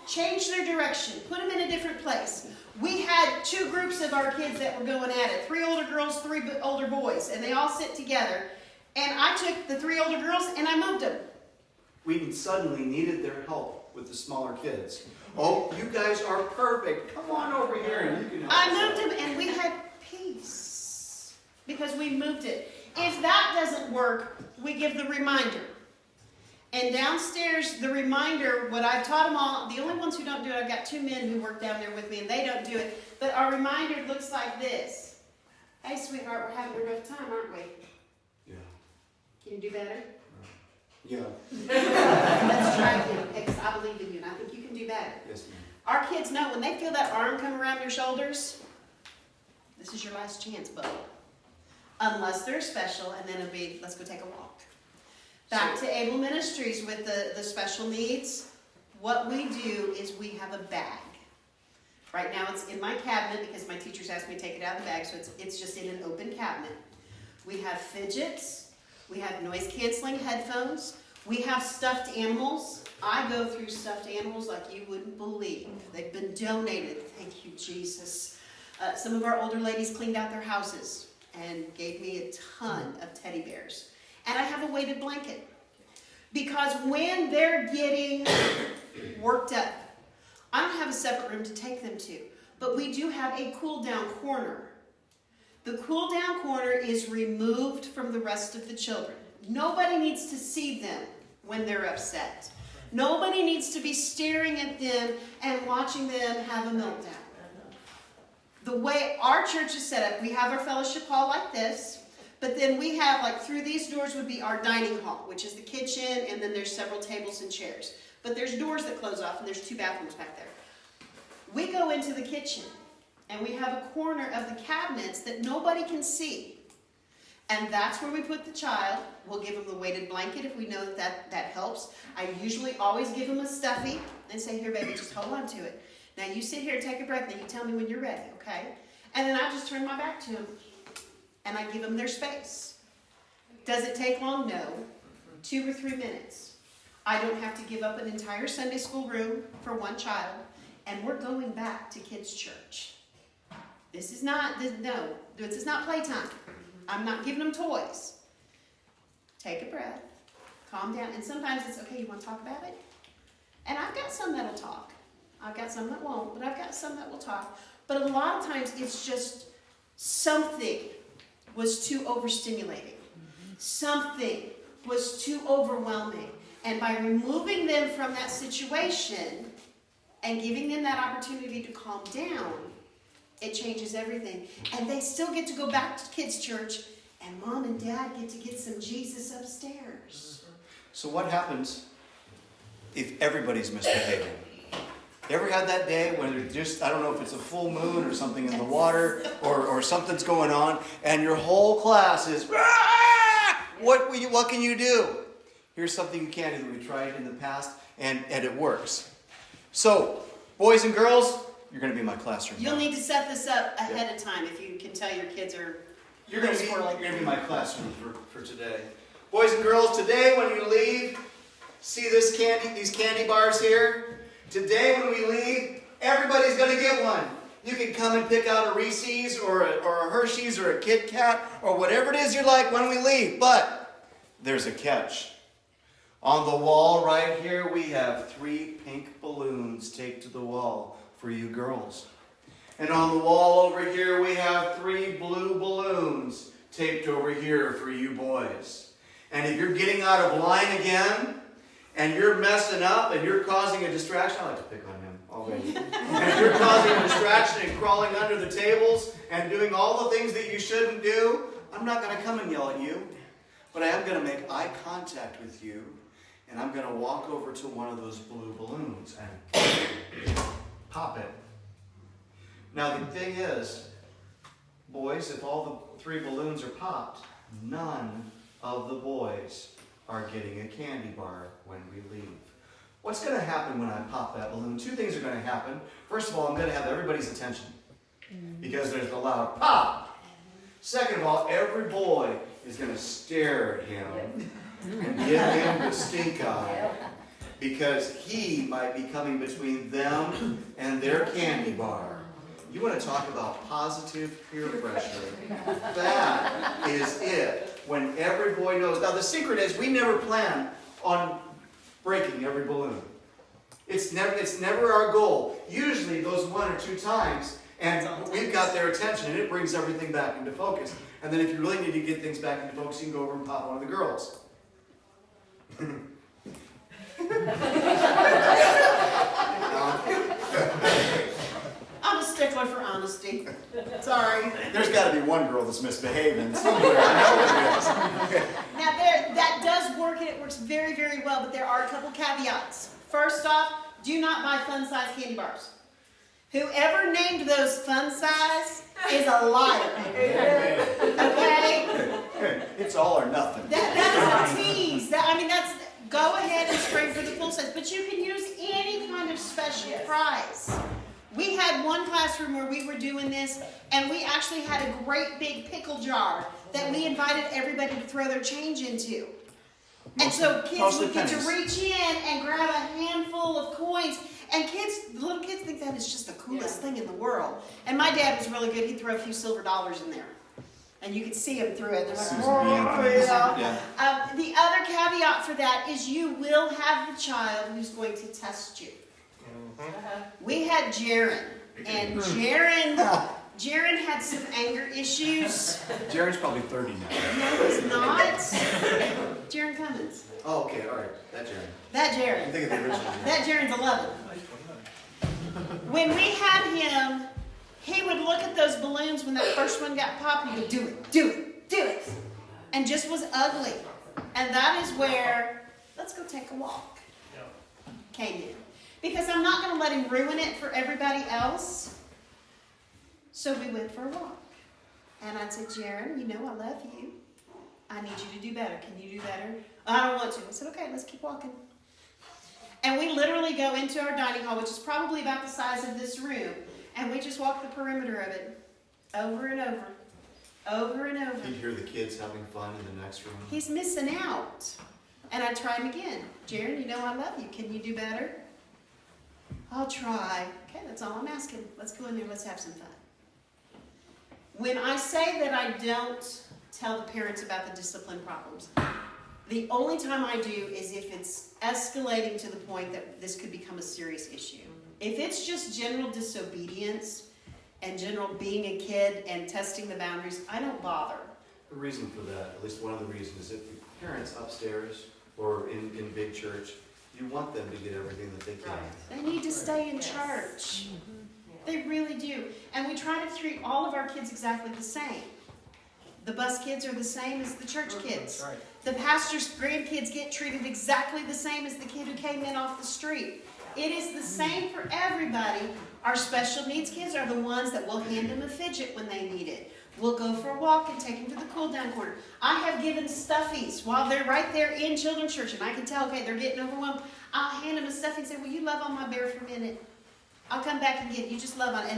Change their direction. Put them in a different place. We had 2 groups of our kids that were going at it. 3 older girls, 3 older boys. And they all sit together. And I took the 3 older girls and I moved them. we suddenly needed their help with the smaller kids. Oh, you guys are perfect. Come on over here and you can help. I moved them and we had peace because we moved it. If that doesn't work, we give the reminder. And downstairs, the reminder, what I've taught them all, the only ones who don't do it, I've got 2 men who work down there with me and they don't do it. But our reminder looks like this. Hey, sweetheart, we're having a rough time, aren't we? Yeah. Can you do better? Yeah. Let's try again, okay, because I believe in you and I think you can do better. Yes, ma'am. Our kids know when they feel that arm come around their shoulders, this is your last chance, bud. Unless they're special, and then it'll be, let's go take a walk. Back to Able Ministries with the special needs. What we do is we have a bag. Right now it's in my cabinet because my teachers asked me to take it out of the bag, so it's just in an open cabinet. We have fidgets. We have noise-canceling headphones. We have stuffed animals. I go through stuffed animals like you wouldn't believe. They've been donated. Thank you, Jesus. Some of our older ladies cleaned out their houses and gave me a ton of teddy bears. And I have a weighted blanket. Because when they're getting worked up, I don't have a separate room to take them to. But we do have a cool-down corner. The cool-down corner is removed from the rest of the children. Nobody needs to see them when they're upset. Nobody needs to be staring at them and watching them have a meltdown. the way our church is set up, we have our fellowship hall like this, but then we have, like, through these doors would be our dining hall, which is the kitchen, and then there's several tables and chairs. But there's doors that close off, and there's 2 bathrooms back there. We go into the kitchen, and we have a corner of the cabinets that nobody can see. And that's where we put the child. We'll give them the weighted blanket if we know that helps. I usually always give them a stuffy and say, here, baby, just hold on to it. Now you sit here, take a breath, and you tell me when you're ready, okay? And then I just turn my back to them, and I give them their space. Does it take long? No. 2 or 3 minutes. I don't have to give up an entire Sunday school room for one child, and we're going back to kids' church. This is not playtime. I'm not giving them toys. Take a breath, calm down, and sometimes it's, okay, you want to talk about it? And I've got some that'll talk. I've got some that won't, but I've got some that will talk. But a lot of times it's just something was too overstimulating. Something was too overwhelming. And by removing them from that situation and giving them that opportunity to calm down, it changes everything. And they still get to go back to kids' church, and mom and dad get to get some Jesus upstairs. So what happens if everybody's misbehaving? You ever had that day when you're just, I don't know if it's a full moon or something in the water or something's going on, and your whole class is, what can you do? Here's something you can do that we tried in the past, and it works. So, boys and girls, you're going to be in my classroom. You'll need to set this up ahead of time if you can tell your kids are... You're going to be in my classroom for today. Boys and girls, today when you leave, see these candy bars here? Today when we leave, everybody's going to get one. You can come and pick out a Reese's or a Hershey's or a Kit Kat or whatever it is you like when we leave. But there's a catch. On the wall right here, we have 3 pink balloons taped to the wall for you girls. And on the wall over here, we have 3 blue balloons taped over here for you boys. And if you're getting out of line again, and you're messing up, and you're causing a distraction, I like to pick on him already. And if you're causing a distraction and crawling under the tables and doing all the things that you shouldn't do, I'm not going to come and yell at you. But I am going to make eye contact with you, and I'm going to walk over to one of those blue balloons and pop it. Now the thing is, boys, if all the 3 balloons are popped, none of the boys are getting a candy bar when we leave. What's going to happen when I pop that balloon? 2 things are going to happen. First of all, I'm going to have everybody's attention because there's the loud pop. Second of all, every boy is going to stare at him and give him the stink eye because he might be coming between them and their candy bar. You want to talk about positive peer pressure? That is it. When every boy knows. Now the secret is we never plan on breaking every balloon. It's never our goal. Usually it goes 1 or 2 times and we've got their attention and it brings everything back into focus. And then if you really need to get things back into focus, you can go over and pop one of the girls. I'm a stickler for honesty. Sorry. There's got to be one girl that's misbehaving somewhere. I know there is. Now that does work and it works very, very well, but there are a couple caveats. First off, do not buy fun-size candy bars. Whoever named those fun size is a liar. Okay? It's all or nothing. That is a tease. That's go ahead and spring for the full size, but you can use any kind of special prize. We had one classroom where we were doing this, and we actually had a great big pickle jar that we invited everybody to throw their change into. And so kids would get to reach in and grab a handful of coins. And little kids think that is just the coolest thing in the world. And my dad was really good. He'd throw a few silver dollars in there. And you could see him through it. The other caveat for that is you will have the child who's going to test you. We had Jaron. And Jaron had some anger issues. Jaron's probably 30 now. No, he's not. Jaron Cummins. Oh, okay, all right. That Jaron. That Jaron. I'm thinking of the original Jaron. That Jaron's 11. When we had him, he would look at at those balloons when that first one got popped, and you go, do it, do it, do it. And just was ugly. And that is where, let's go take a walk, came in. Because I'm not going to let him ruin it for everybody else. So we went for a walk. And I said, Jaron, you know I love you. I need you to do better. Can you do better? I don't want to. I said, okay, let's keep walking. And we literally go into our dining hall, which is probably about the size of this room. And we just walk the perimeter of it over and over. Over and over. You'd hear the kids having fun in the next room. He's missing out. And I try him again. Jaron, you know I love you. Can you do better? I'll try. Okay, that's all I'm asking. Let's go in there. Let's have some fun. When I say that I don't tell the parents about the discipline problems, the only time I do is if it's escalating to the point that this could become a serious issue. If it's just general disobedience and general being a kid and testing the boundaries, I don't bother. The reason for that, at least one of the reasons, is if the parents upstairs or in big church, you want them to get everything that they can. They need to stay in church. They really do. And we try to treat all of our kids exactly the same. The bus kids are the same as the church kids. The pastor's grandkids get treated exactly the same as the kid who came in off the street. It is the same for everybody. Our special needs kids are the ones that will hand them a fidget when they need it. We'll go for a walk and take them to the cool down corner. I have given stuffies while they're right there in children's church, and I can tell, okay, they're getting overwhelmed. I'll hand them a stuffy and say, will you love on my bear for a minute? I'll come back and get it. You just love on it.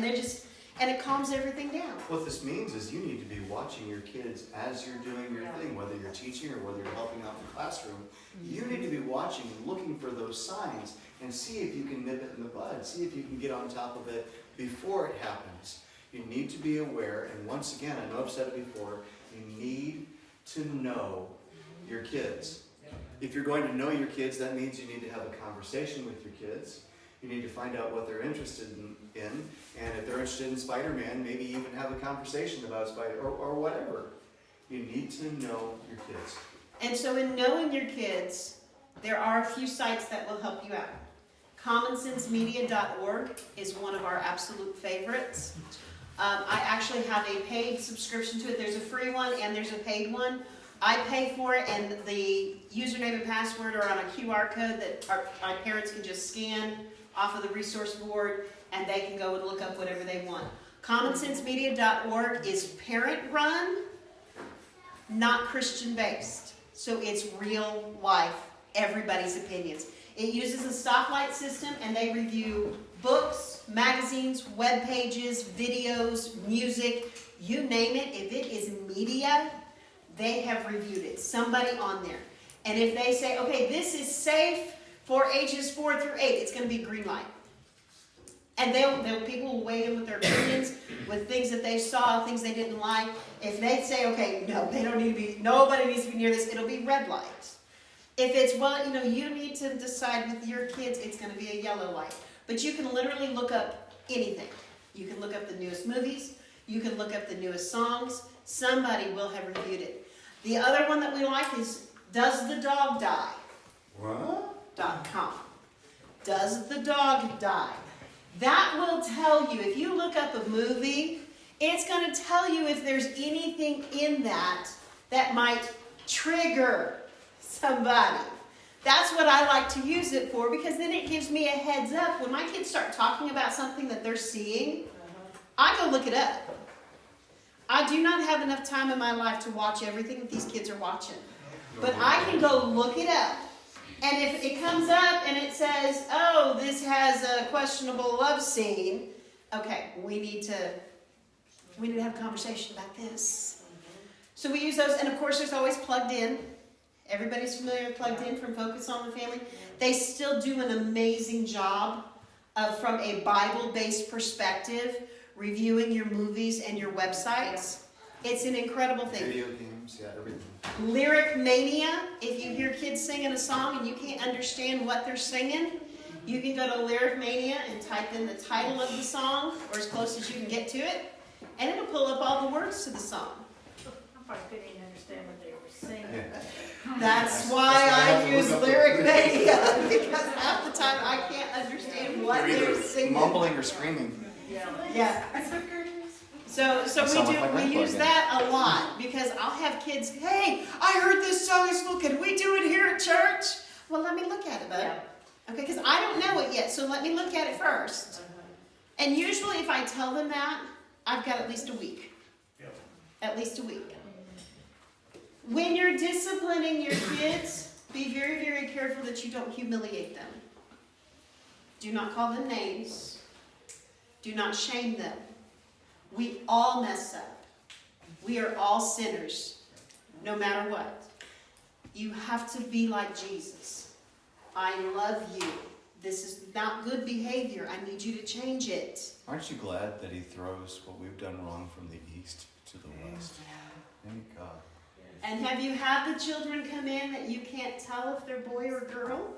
And it calms everything down. What this means is you need to be watching your kids as you're doing your thing, whether you're teaching or whether you're helping out in the classroom. You need to be watching and looking for those signs and see if you can nip it in the bud. See if you can get on top of it before it happens. You need to be aware, and once again, I know I've said it before, you need to know your kids. If you're going to know your kids, that means you need to have a conversation with your kids. You need to find out what they're interested in, and if they're interested in Spider-Man, maybe even have a conversation about Spider or whatever. You need to know your kids. And so in knowing your kids, there are a few sites that will help you out. CommonSenseMedia.org is one of our absolute favorites. I actually have a paid subscription to it. There's a free one and there's a paid one. I pay for it, and the username and password are on a QR code that my parents can just scan off of the resource board, and they can go and look up whatever they want. CommonSenseMedia.org is parent-run, not Christian-based. So it's real life, everybody's opinions. It uses a stoplight system, and they review books, magazines, web pages, videos, music, you name it. If it is media, they have reviewed it, somebody on there. And if they say, okay, this is safe for ages 4 through 8, it's going to be green light. And people will weigh in with their opinions, with things that they saw, things they didn't like. If they say, okay, no, they don't need to be, nobody needs to be near this, it'll be red light. If it's, well, you need to decide with your kids, it's going to be a yellow light. But you can literally look up anything. You can look up the newest movies. You can look up the newest songs. Somebody will have reviewed it. The other one that we like is Does the Dog Die? .com. Does the dog die? That will tell you, if you look up a movie, it's going to tell you if there's anything in that might trigger somebody. That's what I like to use it for, because then it gives me a heads up. When my kids start talking about something that they're seeing, I go look it up. I do not have enough time in my life to watch everything that these kids are watching. But I can go look it up. And if it comes up and it says, oh, this has a questionable love scene, okay, we need to have a conversation about this. So we use those, and of course there's always Plugged In. Everybody's familiar with Plugged In from Focus on the Family. They still do an amazing job from a Bible-based perspective, reviewing your movies and your websites. It's an incredible thing. Video games, yeah, everything. Lyric Mania, if you hear kids singing a song and you can't understand what they're singing, you can go to Lyric Mania and type in the title of the song, or as close as you can get to it, and it'll pull up all the words to the song. I probably couldn't even understand what they were saying. That's why I use Lyric Mania, because half the time I can't understand what You're they're either singing. mumbling or screaming. Yeah. So we use that a lot because I'll have kids, hey, I heard this song at school. Can we do it here at church? Well, let me look at it, bud. Yeah. Okay, because I don't know it yet, so let me look at it first. And usually if I tell them that, I've got at least a week. At least a week. When you're disciplining your kids, be very, very careful that you don't humiliate them. Do not call them names. Do not shame them. We all mess up. We are all sinners, no matter what. You have to be like Jesus. I love you. This is not good behavior. I need you to change it. Aren't you glad that he throws what we've done wrong from the east to the west? Thank God. And have you had the children come in that you can't tell if they're boy or girl?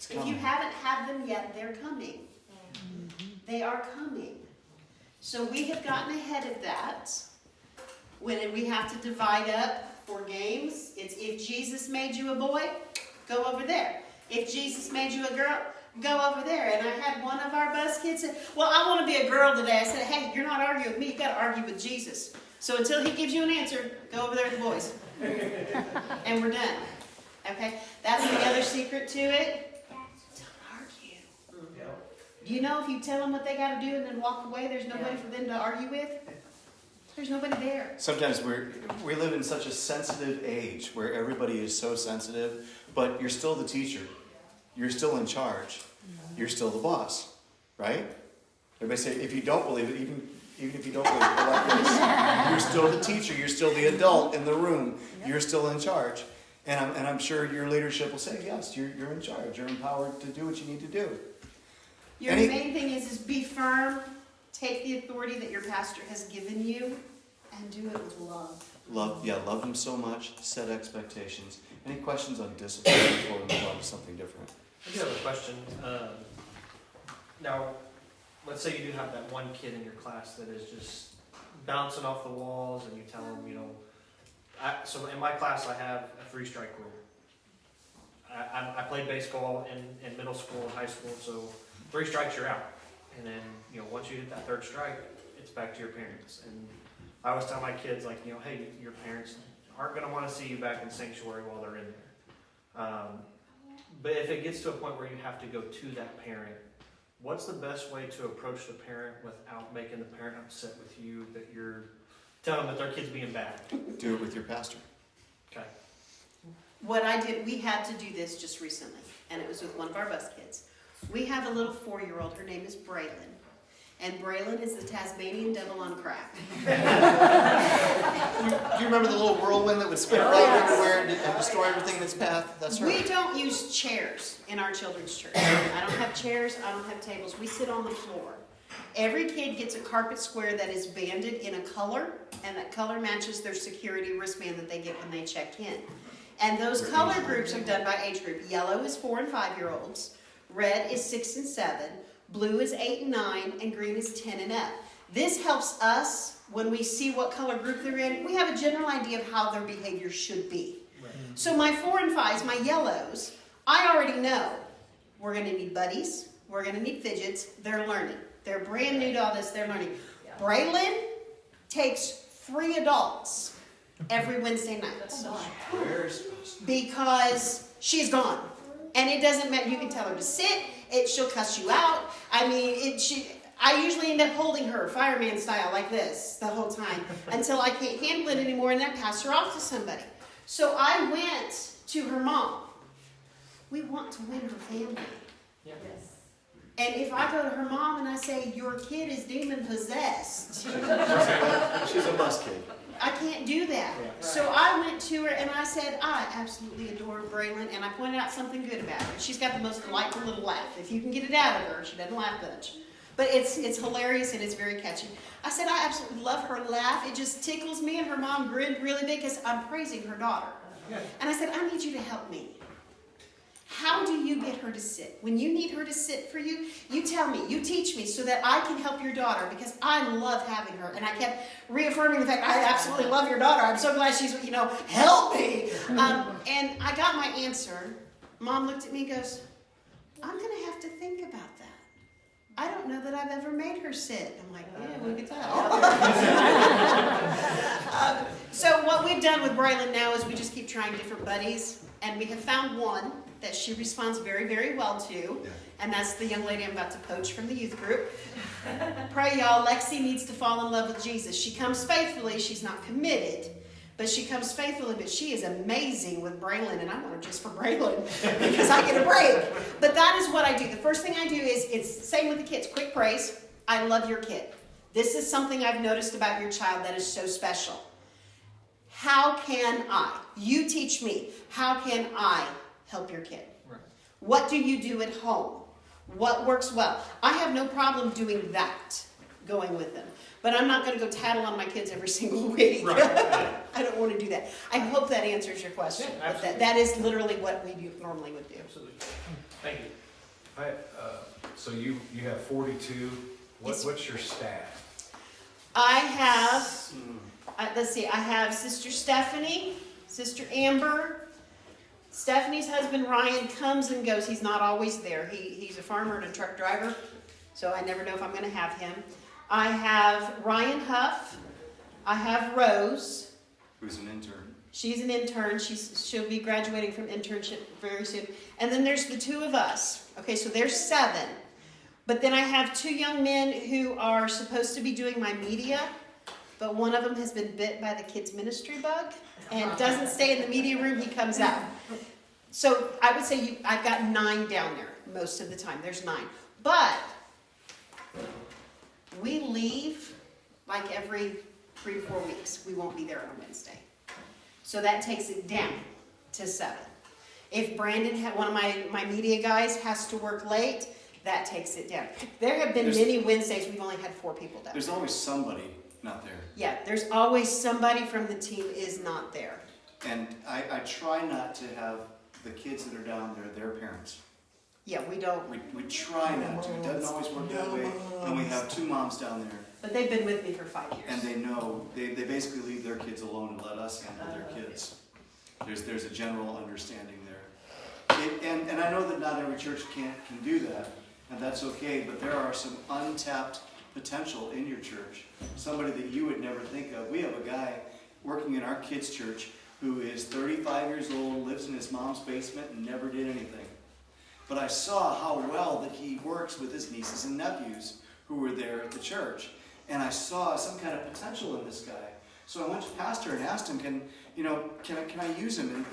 If you haven't had them yet, they're coming. They are coming. So we have gotten ahead of that. When we have to divide up for games, it's if Jesus made you a boy, go over there. If Jesus made you a girl, go over there. And I had one of our bus kids say, well, I want to be a girl today. I said, hey, you're not arguing with me. You've got to argue with Jesus. So until he gives you an answer, go over there with the boys. And we're done. Okay? That's the other secret to it. Don't argue. Do you know if you tell them what they got to do and then walk away, there's nobody for them to argue with? There's nobody there. Sometimes we live in such a sensitive age where everybody is so sensitive, but you're still the teacher. You're still in charge. You're still the boss, right? Everybody say, if you don't believe it, even if you don't believe it, like this, you're still the teacher. You're still the adult in the room. You're still in charge. And I'm sure your leadership will say, yes, you're in charge. You're empowered to do what you need to do. Your main thing is be firm. Take the authority that your pastor has given you and do it with love. Love them so much. Set expectations. Any questions on discipline before we move on to something different? I do have a question. Now, let's say you do have that one kid in your class that is just bouncing off the walls, and you tell them, so in my class I have a 3-strike rule. I played baseball in middle school and high school, so 3 strikes you're out. And then, once you hit that 3rd strike, it's back to your parents. And I always tell my kids, hey, your parents aren't going to want to see you back in sanctuary while they're in there. But if it gets to a point where you have to go to that parent, what's the best way to approach the parent without making the parent upset with you that you're telling them that their kid's being bad? Do it with your pastor. Okay. What I did, we had to do this just recently, and it was with one of our bus kids. We have a little 4-year-old. Her name is Braylon. And Braylon is the Tasmanian devil on crack. Do you remember the little whirlwind that would spin around everywhere and destroy everything in its path? That's her. We don't use chairs in our children's church. I don't have chairs. I don't have tables. We sit on the floor. Every kid gets a carpet square that is banded in a color, and that color matches their security wristband that they get when they check in. And those color groups are done by age group. Yellow is 4 and 5-year-olds. Red is 6 and 7, blue is 8 and 9, and green is 10 and up. This helps us when we see what color group they're in. We have a general idea of how their behavior should be. Right. So my 4 and 5s, my yellows, I already know we're going to need buddies, we're going to need fidgets. They're learning. They're brand new to all this. They're learning. Yeah. Braylon takes 3 adults every Wednesday night. Because she's gone. And it doesn't matter. You can tell her to sit. She'll cuss you out. I mean, I usually end up holding her, fireman style, like this, the whole time, until I can't handle it anymore, and then I pass her off to somebody. So I went to her mom. We want to win her family. Yeah. Yes. And if I go to her mom and I say, your kid is demon possessed. She's a bus kid. I can't do that. Yeah. So I went to her and I said, I absolutely adore Braylon, and I pointed out something good about her. She's got the most delightful little laugh. If you can get it out of her, she doesn't laugh much. But it's hilarious and it's very catchy. I said, I absolutely love her laugh. It just tickles me, and her mom grinned really big because I'm praising her daughter. Yeah. And I said, I need you to help me. How do you get her to sit? When you need her to sit for you, you tell me, you teach me so that I can help your daughter, because I love having her. And I kept reaffirming the fact, I absolutely love your daughter. I'm so glad she's, help me. And I got my answer. Mom looked at me and goes, I'm going to have to think about that. I don't know that I've ever made her sit. I'm like, yeah, look at that. So what we've done with Braylon now is we just keep trying different buddies, and we have found one that she responds very, very well to, and that's the young lady I'm about to poach from the youth group. Pray, y'all, Lexi needs to fall in love with Jesus. She comes faithfully, she's not committed, but she comes faithfully, but she is amazing with Braylon, and I want her just for Braylon, because I get a break. But that is what I do. The first thing I do is, it's the same with the kids, quick praise. I love your kid. This is something I've noticed about your child that is so special. How can I? You teach me. How can I help your kid? Right. What do you do at home? What works well? I have no problem doing that, going with them. But I'm not going to go tattle on my kids every single week. Right. I don't want to do that. I hope that answers your question. Yeah, absolutely. That is literally what we normally would do. Absolutely. Thank you. So you have 42. Yes. What's your staff? I have, let's see, I have Sister Stephanie, Sister Amber. Stephanie's husband Ryan comes and goes. He's not always there. He's a farmer and a truck driver, so I never know if I'm going to have him. I have Ryan Huff. I have Rose. Who's an intern. She's an intern. She'll be graduating from internship very soon. And then there's the two of us. Okay, so there's 7. But then I have 2 young men who are supposed to be doing my media, but one of them has been bit by the kids ministry bug and doesn't stay in the media room. He comes out. So I would say I've got 9 down there most of the time. There's 9. But we leave like every 3 to 4 weeks. We won't be there on a Wednesday. So that takes it down to 7. If Brandon, one of my media guys, has to work late, that takes it down. There have been many Wednesdays we've only had 4 people down. There's always somebody not there. Yeah, there's always somebody from the team is not there. And I try not to have the kids that are down there, their parents. Yeah, we don't. We try not to. It doesn't always work that way. And we have 2 moms down there. But they've been with me for 5 years. And they know, they basically leave their kids alone and let us handle their kids. There's a general understanding there. And I know that not every church can do that, and that's okay, but there are some untapped potential in your church. Somebody that you would never think of. We have a guy working in our kids' church who is 35 years old, lives in his mom's basement, and never did anything. But I saw how well that he works with his nieces and nephews who were there at the church. And I saw some kind of potential in this guy. So I went to the pastor and asked him, can I use him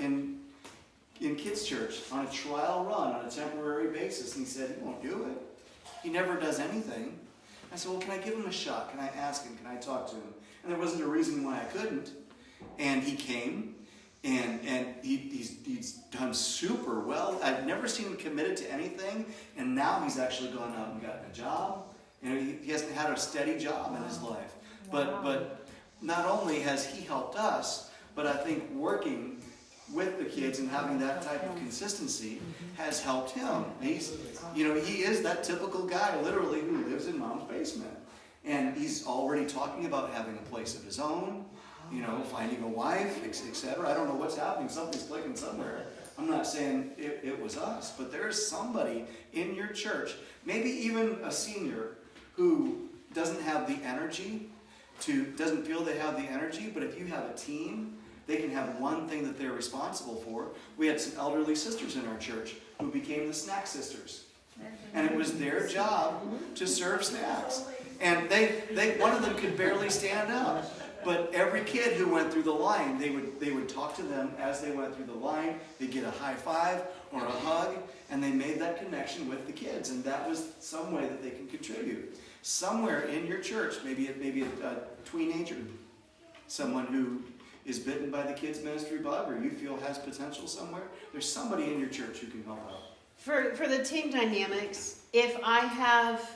in kids' church on a trial run on a temporary basis? And he said, he won't do it. He never does anything. I said, well, can I give him a shot? Can I ask him? Can I talk to him? And there wasn't a reason why I couldn't. And he came, and he's done super well. I've never seen him committed to anything, and now he's actually gone out and gotten a job. And he hasn't had a steady job in his life. But not only has he helped us, but I think working with the kids and having that type of consistency has helped him. He is that typical guy, literally, who lives in mom's basement. And he's already talking about having a place of his own, finding a wife, etc. I don't know what's happening. Something's clicking somewhere. I'm not saying it was us, but there is somebody in your church, maybe even a senior, who doesn't have the energy, doesn't feel they have the energy, but if you have a team, they can have one thing that they're responsible for. We had some elderly sisters in our church who became the snack sisters. And it was their job to serve snacks. And one of them could barely stand up. But every kid who went through the line, they would talk to them as they went through the line. They'd get a high five or a hug, and they made that connection with the kids. And that was some way that they can contribute. Somewhere in your church, maybe a teenager, someone who is bitten by the kids ministry bug, or you feel has potential somewhere, there's somebody in your church who can help out. For the team dynamics, if I have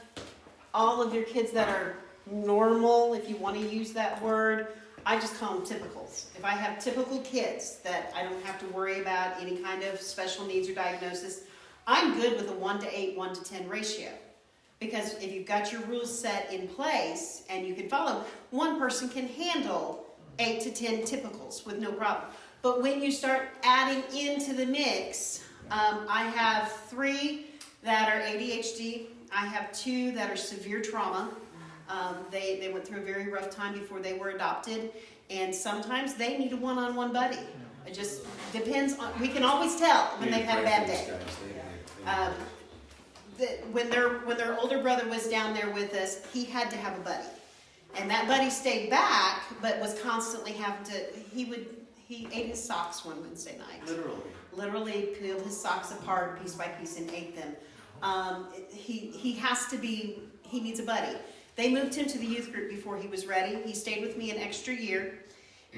all of your kids that are normal, if you want to use that word, I just call them typicals. If I have typical kids that I don't have to worry about any kind of special needs or diagnosis, I'm good with a 1-to-8, 1-to-10 ratio. Because if you've got your rules set in place and you can follow, one person can handle 8 to 10 typicals with no problem. But when you start adding into the mix, I have 3 that are ADHD. I have 2 that are severe trauma. They went through a very rough time before they were adopted, and sometimes they need a one-on-one buddy. It just depends on, we can always tell when they've had a bad day. When their older brother was down there with us, he had to have a buddy. And that buddy stayed back, but was constantly having to, he ate his socks one Wednesday night. Literally peeled his socks apart piece by piece and ate them. He has to be, he needs a buddy. They moved him to the youth group before he was ready. He stayed with me an extra year,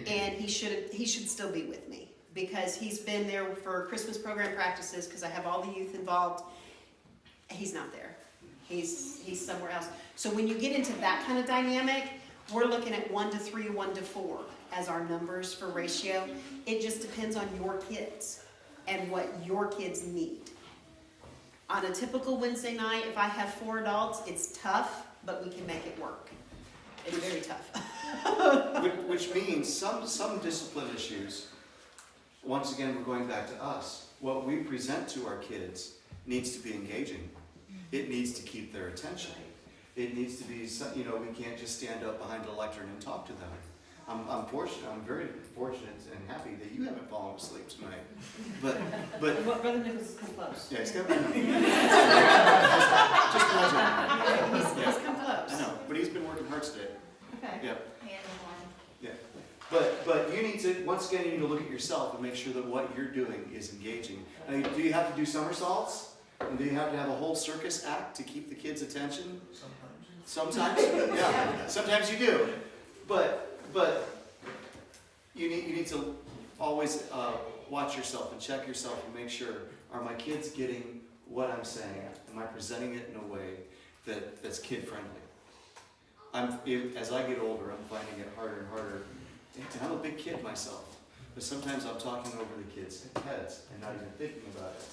and he should still be with me because he's been there for Christmas program practices because I have all the youth involved. He's not there. He's somewhere else. So when you get into that kind of dynamic, we're looking at 1 to 3, 1 to 4 as our numbers for ratio. It just depends on your kids and what your kids need. On a typical Wednesday night, if I have 4 adults, it's tough, but we can make it work. It's very tough. Which means some discipline issues, once again, we're going back to us. What we present to our kids needs to be engaging. It needs to keep their attention. It needs to be, we can't just stand up behind a lectern and talk to them. I'm very fortunate and happy that you haven't fallen asleep tonight. But Brother Nichols has come close. Yeah, he's come close. Just pleasure. He's come close. I know, but he's been working hard today. Okay. Yeah. Yeah. But you need to, once again, you need to look at yourself and make sure that what you're doing is engaging. Now, do you have to do somersaults? And do you have to have a whole circus act to keep the kids' attention? Sometimes. Yeah. Sometimes you do. But you need to always watch yourself and check yourself and make sure, are my kids getting what I'm saying? Am I presenting it in a way that's kid-friendly? As I get older, I'm finding it harder and harder. I'm a big kid myself, but sometimes I'm talking over the kids' heads and not even thinking about it.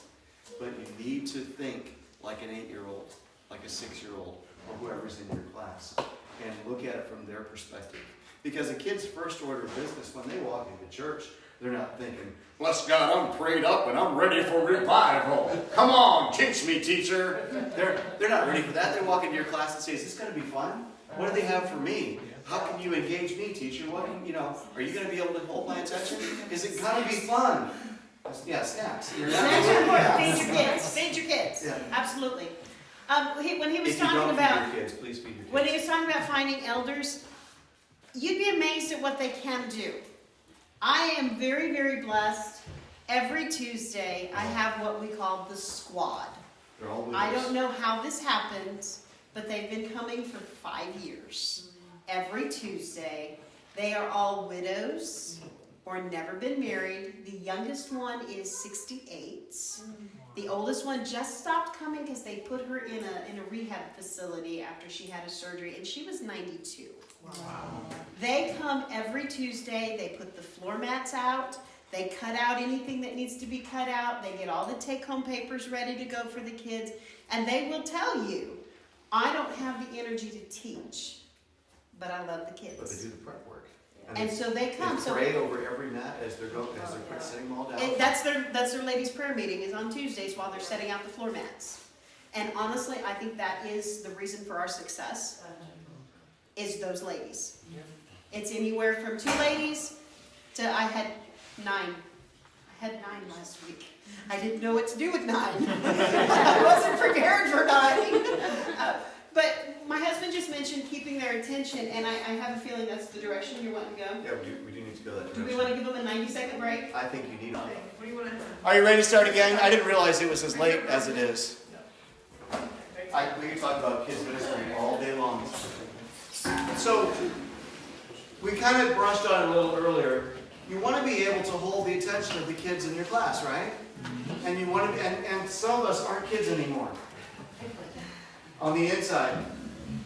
But you need to think like an 8-year-old, like a 6-year-old, or whoever's in your class, and look at it from their perspective. Because a kid's first order of business, when they walk into church, they're not thinking, bless God, I'm prayed up and I'm ready for revival. Come on, teach me, teacher. They're not ready for that. They walk into your class and say, is this going to be fun? What do they have for me? How can you engage me, teacher? Are you going to be able to hold my attention? Is it going to be fun? Yeah, snacks. Snacks are important. Feed your kids. Feed your kids. Yeah. Absolutely. When he was talking about, feed your kids, please feed your kids. When he was talking about finding elders, you'd be amazed at what they can do. I am very, very blessed. Every Tuesday, I have what we call the squad. They're all widows. I don't know how this happens, but they've been coming for 5 years. Every Tuesday, they are all widows or never been married. The youngest one is 68. The oldest one just stopped coming because they put her in a rehab facility after she had a surgery, and she was 92. Wow. They come every Tuesday. They put the floor mats out. They cut out anything that needs to be cut out. They get all the take-home papers ready to go for the kids. And they will tell you, I don't have the energy to teach, but I love the kids. But they do the prep work. And so they come. They pray over every mat as they're setting them all down. That's their ladies' prayer meeting is on Tuesdays while they're setting out the floor mats. And honestly, I think that is the reason for our success, is those ladies. It's anywhere from 2 ladies to I had 9. I had 9 last week. I didn't know what to do with 9. I wasn't prepared for 9. But my husband just mentioned keeping their attention, and I have a feeling that's the direction you want to go. Yeah, we do need to go that direction. Do we want to give them a 90-second break? I think you need one. What do you want to do? Are you ready to start again? I didn't realize it was as late as it is. We could talk about kids ministry all day long. So, we kind of brushed on it a little earlier. You want to be able to hold the attention of the kids in your class, right? And you want to, and some of us aren't kids anymore. On the inside,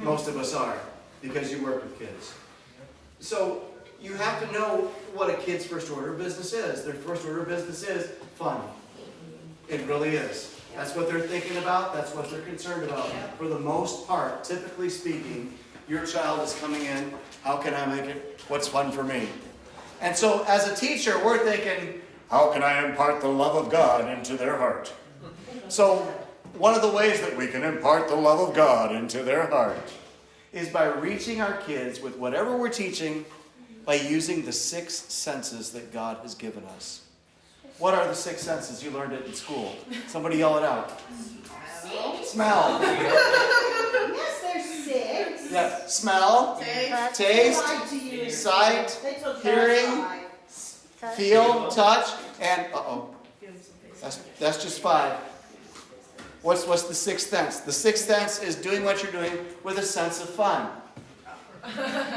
most of us are, because you work with kids. So you have to know what a kid's first order of business is. Their first order of business is fun. It really is. That's what they're thinking about. That's what they're concerned about. For the most part, typically speaking, your child is coming in, how can I make it? What's fun for me? And so as a teacher, we're thinking, how can I impart the love of God into their heart? So one of the ways that we can impart the love of God into their heart is by reaching our kids with whatever we're teaching by using the 6 senses that God has given us. What are the 6 senses? You learned it in school. Somebody yell it out. Smell. Yes, there's 6. Yeah. Smell. Taste. Sight. Hearing. Feel. Touch. And that's just 5. What's the 6th sense? The 6th sense is doing what you're doing with a sense of fun.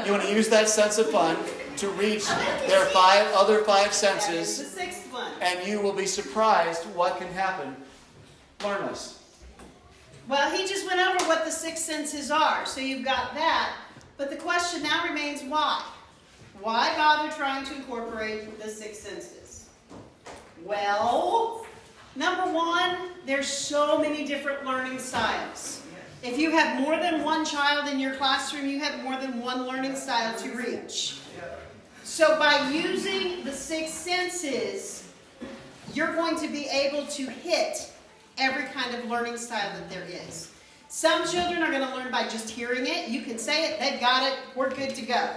You want to use that sense of fun to reach their other 5 senses. The 6th one. And you will be surprised what can happen. Learn this. Well, he just went over what the 6 senses are, so you've got that. But the question now remains, why? Why bother trying to incorporate the 6 senses? Well, number 1, there's so many different learning styles. If you have more than one child in your classroom, you have more than one learning style to reach. So by using the 6 senses, you're going to be able to hit every kind of learning style that there is. Some children are going to learn by just hearing it. You can say it, they've got it, we're good to go.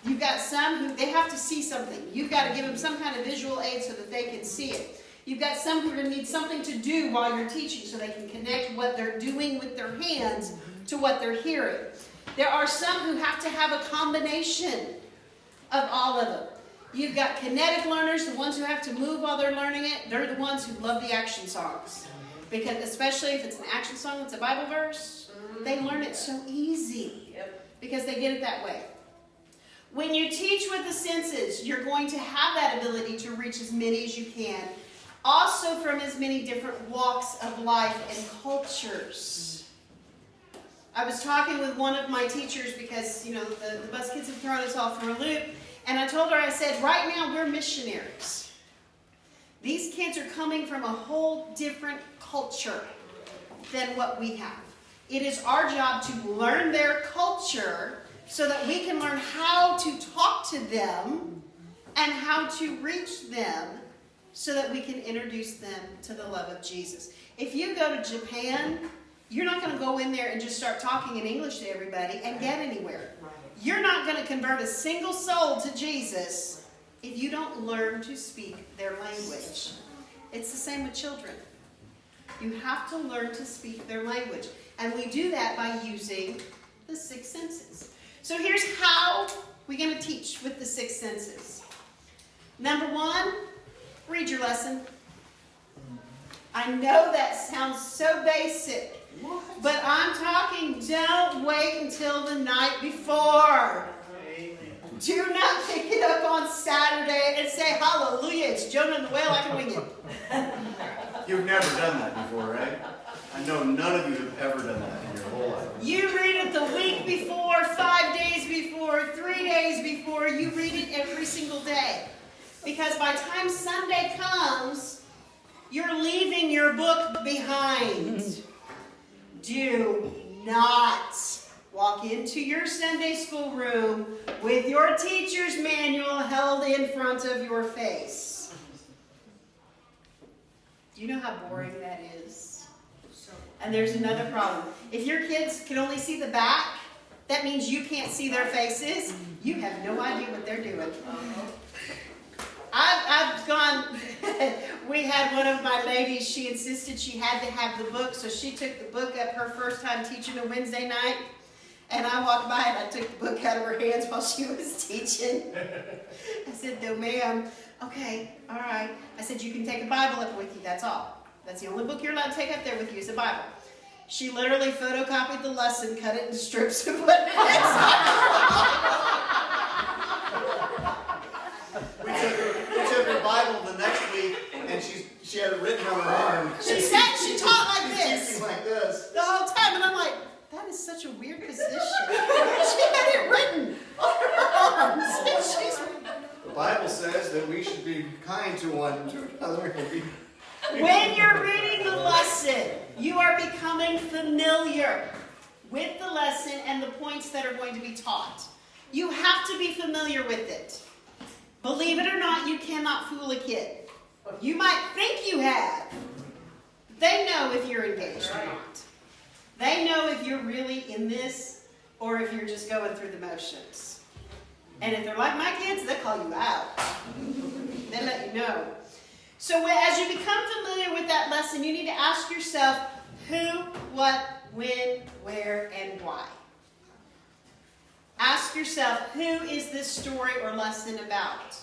You've got some who they have to see something. You've got to give them some kind of visual aid so that they can see it. You've got some who are going to need something to do while you're teaching so they can connect what they're doing with their hands to what they're hearing. There are some who have to have a combination of all of them. You've got kinetic learners, the ones who have to move while they're learning it. They're the ones who love the action songs. Because especially if it's an action song that's a Bible verse, they learn it so easy because they get it that way. When you teach with the senses, you're going to have that ability to reach as many as you can. Also from as many different walks of life and cultures. I was talking with one of my teachers because, the bus kids have thrown us all for a loop. And I told her, I said, right now we're missionaries. These kids are coming from a whole different culture than what we have. It is our job to learn their culture so that we can learn how to talk to them and how to reach them so that we can introduce them to the love of Jesus. If you go to Japan, you're not going to go in there and just start talking in English to everybody and get anywhere. You're not going to convert a single soul to Jesus if you don't learn to speak their language. It's the same with children. You have to learn to speak their language. And we do that by using the 6 senses. So here's how we're going to teach with the 6 senses. Number 1, read your lesson. I know that sounds so basic, but I'm talking, don't wait until the night before. Do not pick it up on Saturday and say, hallelujah, it's Jonah and the whale, I can wing it. You've never done that before, right? I know none of you have ever done that in your whole life. You read it the week before, 5 days before, 3 days before. You read it every single day. Because by the time Sunday comes, you're leaving your book behind. Do not walk into your Sunday school room with your teacher's manual held in front of your face. Do you know how boring that is? And there's another problem. If your kids can only see the back, that means you can't see their faces. You have no idea what they're doing. I've gone, we had one of my ladies, she insisted she had to have the book, so she took the book up her first time teaching a Wednesday night, and I walked by and I took the book out of her hands while she was teaching. I said, no ma'am. Okay, all right. I said, you can take a Bible up with you, that's all. That's the only book you're allowed to take up there with you is a Bible. She literally photocopied the lesson, cut it into strips, and put it inside. We took her Bible the next week, and she had it written on her arm. She said she taught like this. Teaching like this. The whole time, and I'm like, that is such a weird position. She had it written on her arms. The Bible says that we should be kind to one another. When you're reading the lesson, you are becoming familiar with the lesson and the points that are going to be taught. You have to be familiar with it. Believe it or not, you cannot fool a kid. You might think you have. They know if you're engaged or not. They know if you're really in this or if you're just going through the motions. And if they're like my kids, they'll call you out. They'll let you know. So as you become familiar with that lesson, you need to ask yourself who, what, when, where, and why. Ask yourself, who is this story or lesson about?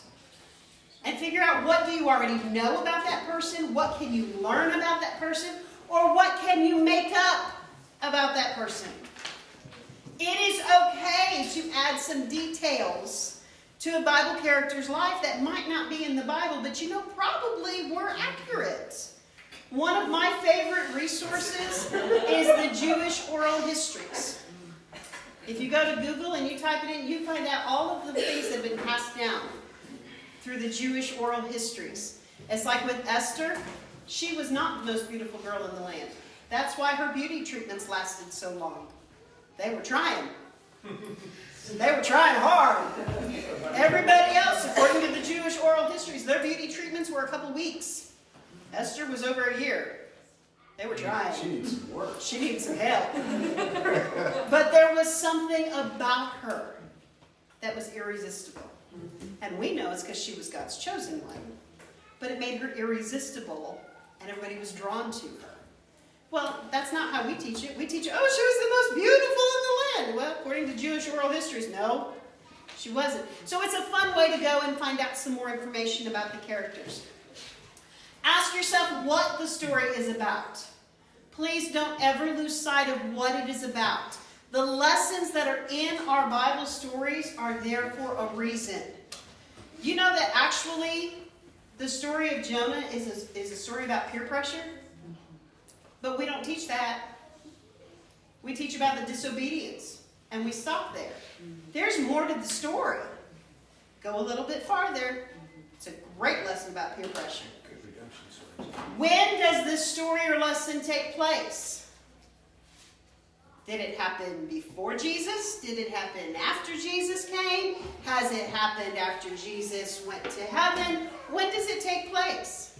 And figure out, what do you already know about that person? What can you learn about that person? Or what can you make up about that person? It is okay to add some details to a Bible character's life that might not be in the Bible, but probably were accurate. One of my favorite resources is the Jewish oral histories. If you go to Google and you type it in, you find out all of the things that have been passed down through the Jewish oral histories. It's like with Esther, she was not the most beautiful girl in the land. That's why her beauty treatments lasted so long. They were trying. They were trying hard. Everybody else, according to the Jewish oral histories, their beauty treatments were a couple weeks. Esther was over a year. They were trying. She needs some work. She needed some help. But there was something about her that was irresistible. And we know it's because she was God's chosen one. But it made her irresistible, and everybody was drawn to her. Well, that's not how we teach it. We teach, she was the most beautiful in the land. Well, according to Jewish oral histories, no, she wasn't. So it's a fun way to go and find out some more information about the characters. Ask yourself what the story is about. Please don't ever lose sight of what it is about. The lessons that are in our Bible stories are there for a reason. You know that actually the story of Jonah is a story about peer pressure? But we don't teach that. We teach about the disobedience, and we stop there. There's more to the story. Go a little bit farther. It's a great lesson about peer pressure. When does this story or lesson take place? Did it happen before Jesus? Did it happen after Jesus came? Has it happened after Jesus went to heaven? When does it take place?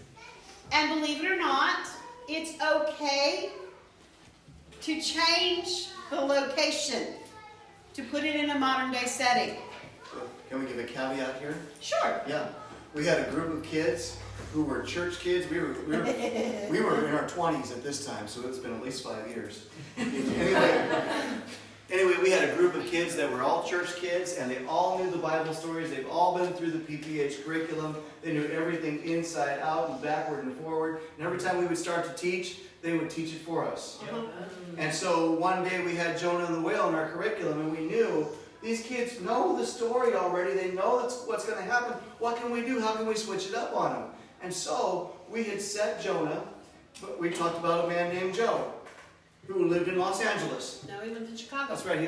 And believe it or not, it's okay to change the location, to put it in a modern day setting. Can we give a caveat here? Sure. Yeah. We had a group of kids who were church kids. We were in our 20s at this time, so it's been at least 5 years. Anyway, we had a group of kids that were all church kids, and they all knew the Bible stories. They've all been through the PPH curriculum. They knew everything inside out and backward and forward. And every time we would start to teach, they would teach it for us. And so one day we had Jonah and the whale in our curriculum, and we knew these kids know the story already. They know that's what's going to happen. What can we do? How can we switch it up on them? And so we had set Jonah, but we talked about a man named Joe who lived in Los Angeles. No, he lived in Chicago. That's right.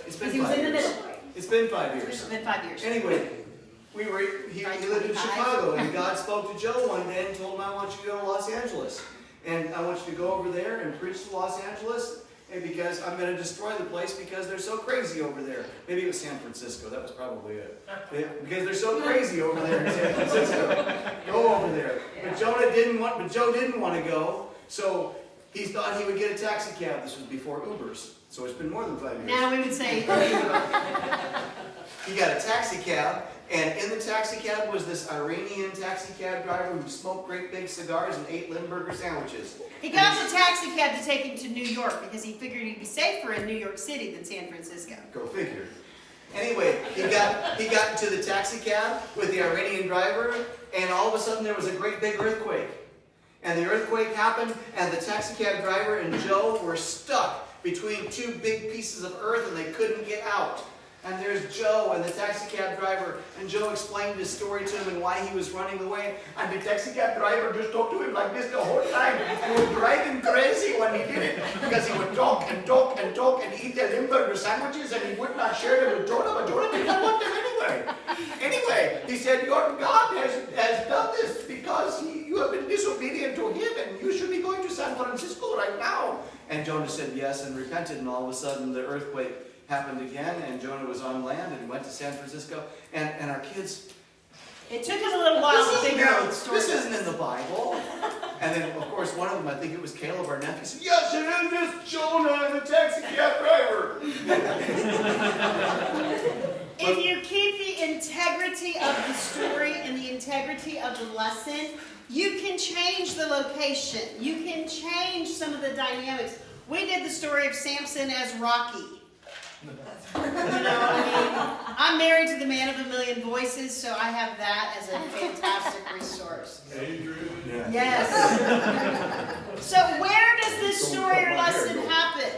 It's been He was 5 in the years. middle. It's been 5 years. It's been 5 years. Anyway, he lived in Chicago, and God spoke to Joe one day and told him, I want you to go to Los Angeles. And I want you to go over there and preach to Los Angeles, and because I'm going to destroy the place because they're so crazy over there. Maybe it was San Francisco. That was probably it. Because they're so crazy over there in San Francisco. Go over there. But Joe didn't want to go, so he thought he would get a taxi cab. This was before Ubers, so it's been more than 5 years. Now we would say he got a taxi cab, and in the taxi cab was this Iranian taxi cab driver who smoked great big cigars and ate Limburger sandwiches. he got the taxi cab to take him to New York because he figured he'd be safer in New York City than San Francisco. Go figure. Anyway, he got into the taxi cab with the Iranian driver, and all of a sudden there was a great big earthquake. And the earthquake happened, and the taxi cab driver and Joe were stuck between two big pieces of earth, and they couldn't get out. And there's Joe and the taxi cab driver, and Joe explained his story to him and why he was running away. And the taxi cab driver just talked to him like this the whole time. He was driving crazy when he did it, because he would talk and talk and talk and eat the Limburger sandwiches, and he would not share them with Jonah, but Jonah did not want them anyway. Anyway, he said, your God has done this because you have been disobedient to him, and you should be going to San Francisco right now. And Jonah said yes and repented, and all of a sudden the earthquake happened again, and Jonah was on land and went to San Francisco. And our kids... It took us a little while to figure out the story. This isn't in the Bible. And then, of course, one of them, I think it was Caleb, our nephew, said, yes, it is just Jonah, the taxi cab driver. If you keep the integrity of the story and the integrity of the lesson, you can change the location. You can change some of the dynamics. We did the story of Samson as Rocky. You know what I mean? I'm married to the man of a million voices, so I have that as a fantastic resource. Adrian. Yeah. Yes. So where does this story or lesson happen?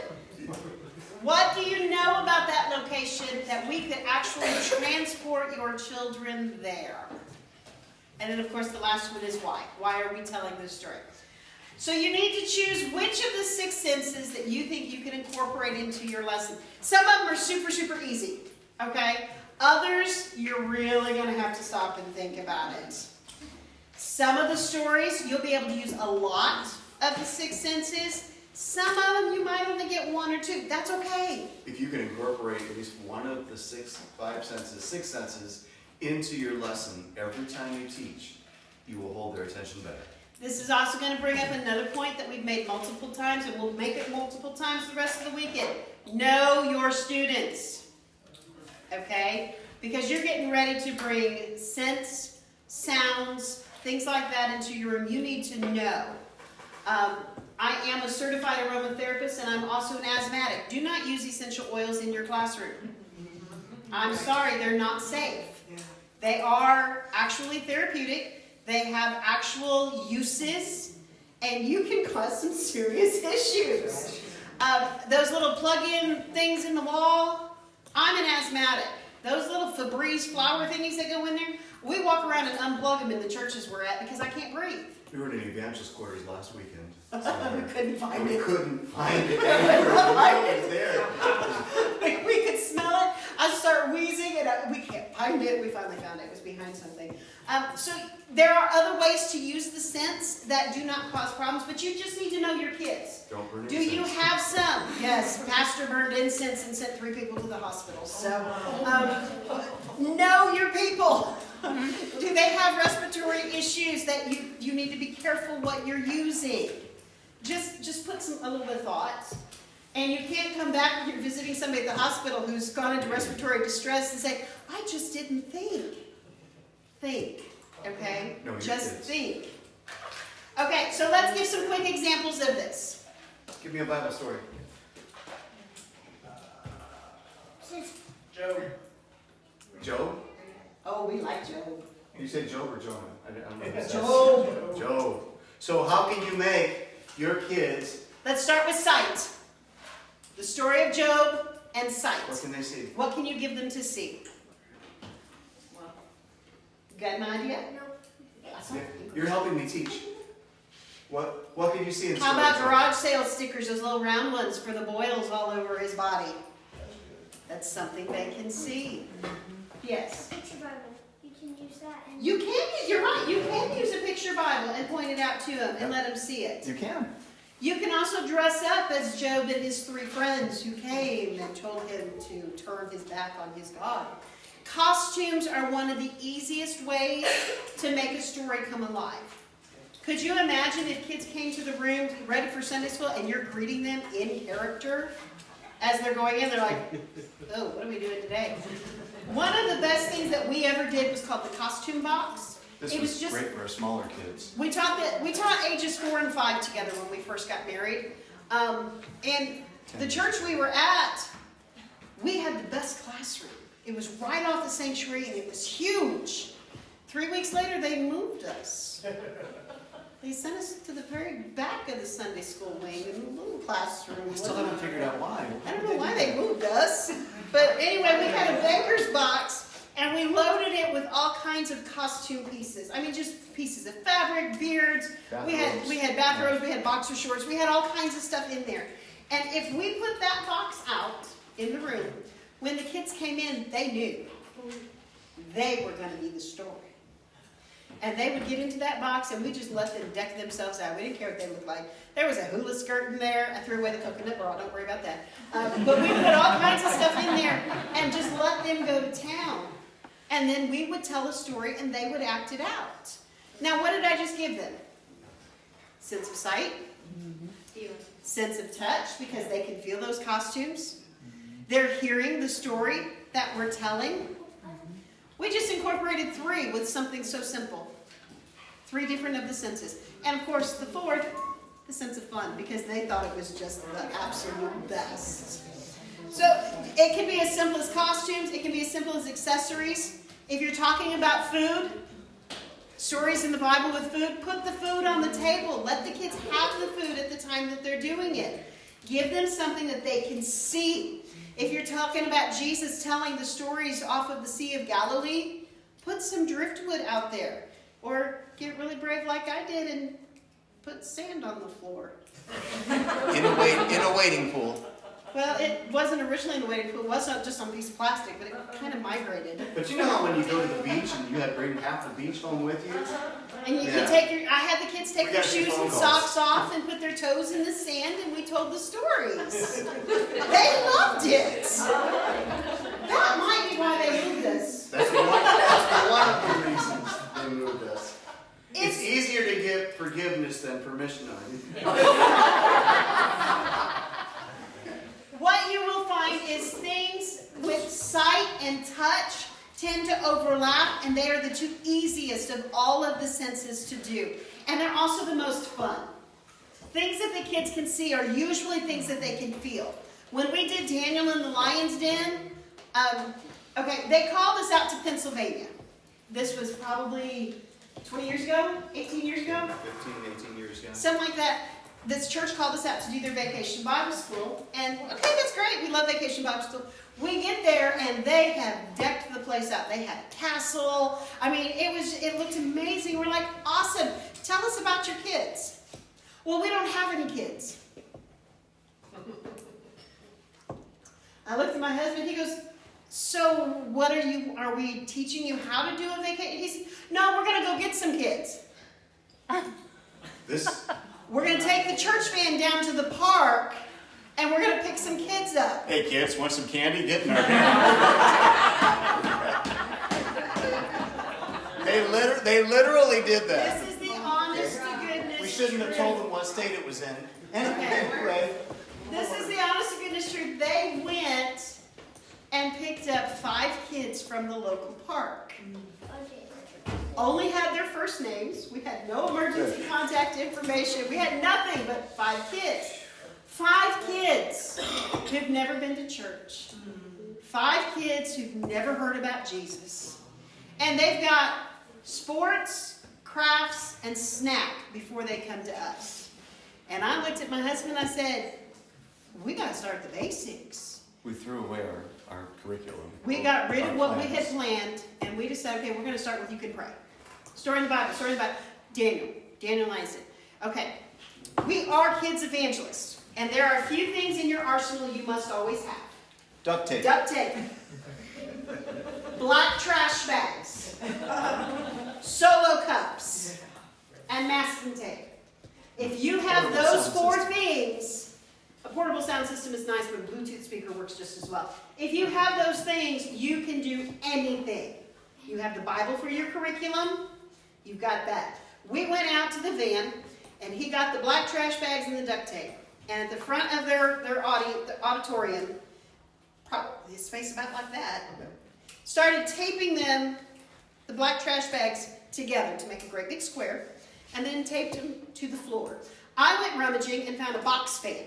What do you know about that location that we could actually transport your children there? And then, of course, the last one is why. Why are we telling this story? So you need to choose which of the 6 senses that you think you can incorporate into your lesson. Some of them are super, super easy, okay? Others, you're really going to have to stop and think about it. Some of the stories, you'll be able to use a lot of the 6 senses. Some of them, you might only get 1 or 2. That's okay. If you can incorporate at least one of the 6 senses into your lesson every time you teach, you will hold their attention better. This is also going to bring up another point that we've made multiple times, and we'll make it multiple times the rest of the weekend. Know your students, okay? Because you're getting ready to bring scents, sounds, things like that into your room. You need to know. I am a certified aromatherapist, and I'm also an asthmatic. Do not use essential oils in your classroom. I'm sorry, they're not safe. They are actually therapeutic. They have actual uses, and you can cause some serious issues. Those little plug-in things in the wall, I'm an asthmatic. Those little Febreze flower thingies that go in there, we walk around and unplug them in the churches we're at because I can't breathe. We were in evangelist quarters last weekend. We couldn't find it. We couldn't find it anywhere. It was there. We could smell it. I start wheezing, and we can't find it. We finally found it. It was behind something. So there are other ways to use the scents that do not cause problems, but you just need to know your kids. Don't burn Do incense. you have some? Yes, Pastor burned incense and sent 3 people to the hospital. So know your people. Do they have respiratory issues that you need to be careful what you're using? Just put a little bit of thought. And you can't come back when you're visiting somebody at the hospital who's gone into respiratory distress and say, I just didn't think. Think, okay? No, your just kids. think. Okay, so let's give some quick examples of this. Give me a Bible story. Job. Job? Oh, we like Job. You said Job or Jonah? I don't know. Job. Job. So how can you make your kids... Let's start with sight. The story of Job and sight. What can they see? What can you give them to see? Got an idea? Yeah, you're helping me teach. What can you see in the How story? about garage sale stickers, those little round ones for the boils all over his body? That's something they can see. Yes? Picture Bible. You can use that. And You can use, you're right, you can use a picture Bible and point it out to them and let them see it. You can. You can also dress up as Job and his 3 friends who came and told him to turn his back on his God. Costumes are one of the easiest ways to make a story come alive. Could you imagine if kids came to the room ready for Sunday school and you're greeting them in character as they're going in? They're like, oh, what are we doing today? One of the best things that we ever did was called the costume box. This It was was just great for our smaller kids. we taught ages 4 and 5 together when we first got married. And the church we were at, we had the best classroom. It was right off the sanctuary and it was huge. 3 weeks later, they moved us. They sent us to the very back of the Sunday school wing in a little classroom. I still haven't figured out why. I don't know why they moved us. But anyway, we had a baker's box. And we loaded it with all kinds of costume pieces. I mean, just pieces of fabric, beards. We had bathrobes, we had boxer shorts. We had all kinds of stuff in there. And if we put that box out in the room, when the kids came in, they knew they were going to be the story. And they would get into that box, and we just let them deck themselves out. We didn't care what they looked like. There was a hula skirt in there. I threw away the coconut bra. Don't worry about that. But we put all kinds of stuff in there and just let them go to town. And then we would tell a story, and they would act it out. Now, what did I just give them? Sense of sight, sense of touch, because they can feel those costumes. They're hearing the story that we're telling. We just incorporated 3 with something so simple. 3 different of the senses. And of course, the 4th, the sense of fun, because they thought it was just the absolute best. So it can be as simple as costumes. It can be as simple as accessories. If you're talking about food, stories in the Bible with food, put the food on the table. Let the kids have the food at the time that they're doing it. Give them something that they can see. If you're talking about Jesus telling the stories off of the Sea of Galilee, put some driftwood out there. Or get really brave like I did and put sand on the floor. In a wading pool. Well, it wasn't originally in a wading pool. It wasn't just on a piece of plastic, but it kind of migrated. But you know how when you go to the beach and you had to bring half the beach home with you? And you can I had the kids take their shoes and socks off and put their toes in the sand, and we told the stories. They loved it. That might be why they moved us. That's one of the reasons they moved us. It's easier to give forgiveness than permission on. What you will find is things with sight and touch tend to overlap, and they are the 2 easiest of all of the senses to do. And they're also the most fun. Things that the kids can see are usually things that they can feel. When we did Daniel in the Lion's Den, they called us out to Pennsylvania. This was probably 20 years ago, 18 years ago? 18 years ago. Something like that. This church called us out to do their vacation Bible school. And, okay, that's great. We love vacation Bible school. We get there, and they have decked the place out. They had a castle. I mean, it looked amazing. We're like, awesome. Tell us about your kids. Well, we don't have any kids. I looked at my husband. He goes, so what are we teaching you how to do a vacation? He said, no, we're going to go get some kids. We're going to take the church van down to the park, and we're going to pick some kids up. Hey kids, want some candy? Get in our van. They literally did that. This is the honest to goodness. We shouldn't have told them what state it was in. Anyway. This is the honest to goodness truth. They went and picked up 5 kids from the local park. Only had their first names. We had no emergency contact information. We had nothing but 5 kids. 5 kids who've never been to church. 5 kids who've never heard about Jesus. And they've got sports, crafts, and snack before they come to us. And I looked at my husband and I said, we got to start the basics. We threw away our curriculum. We got rid of what we had planned, and we decided, okay, we're going to start with You Can Pray. Story in the Bible, Daniel Langston. Okay, we are kids evangelists, and there are a few things in your arsenal you must always have. Duct tape. Black trash bags. Solo cups. And masking tape. If you have those 4 things, a portable sound system is nice, but a Bluetooth speaker works just as well. If you have those things, you can do anything. You have the Bible for your curriculum. You've got that. We went out to the van, and he got the black trash bags and the duct tape. And at the front of their auditorium, probably a space about like that, started taping them, the black trash bags, together to make a great big square, and then taped them to the floor. I went rummaging and found a box fan.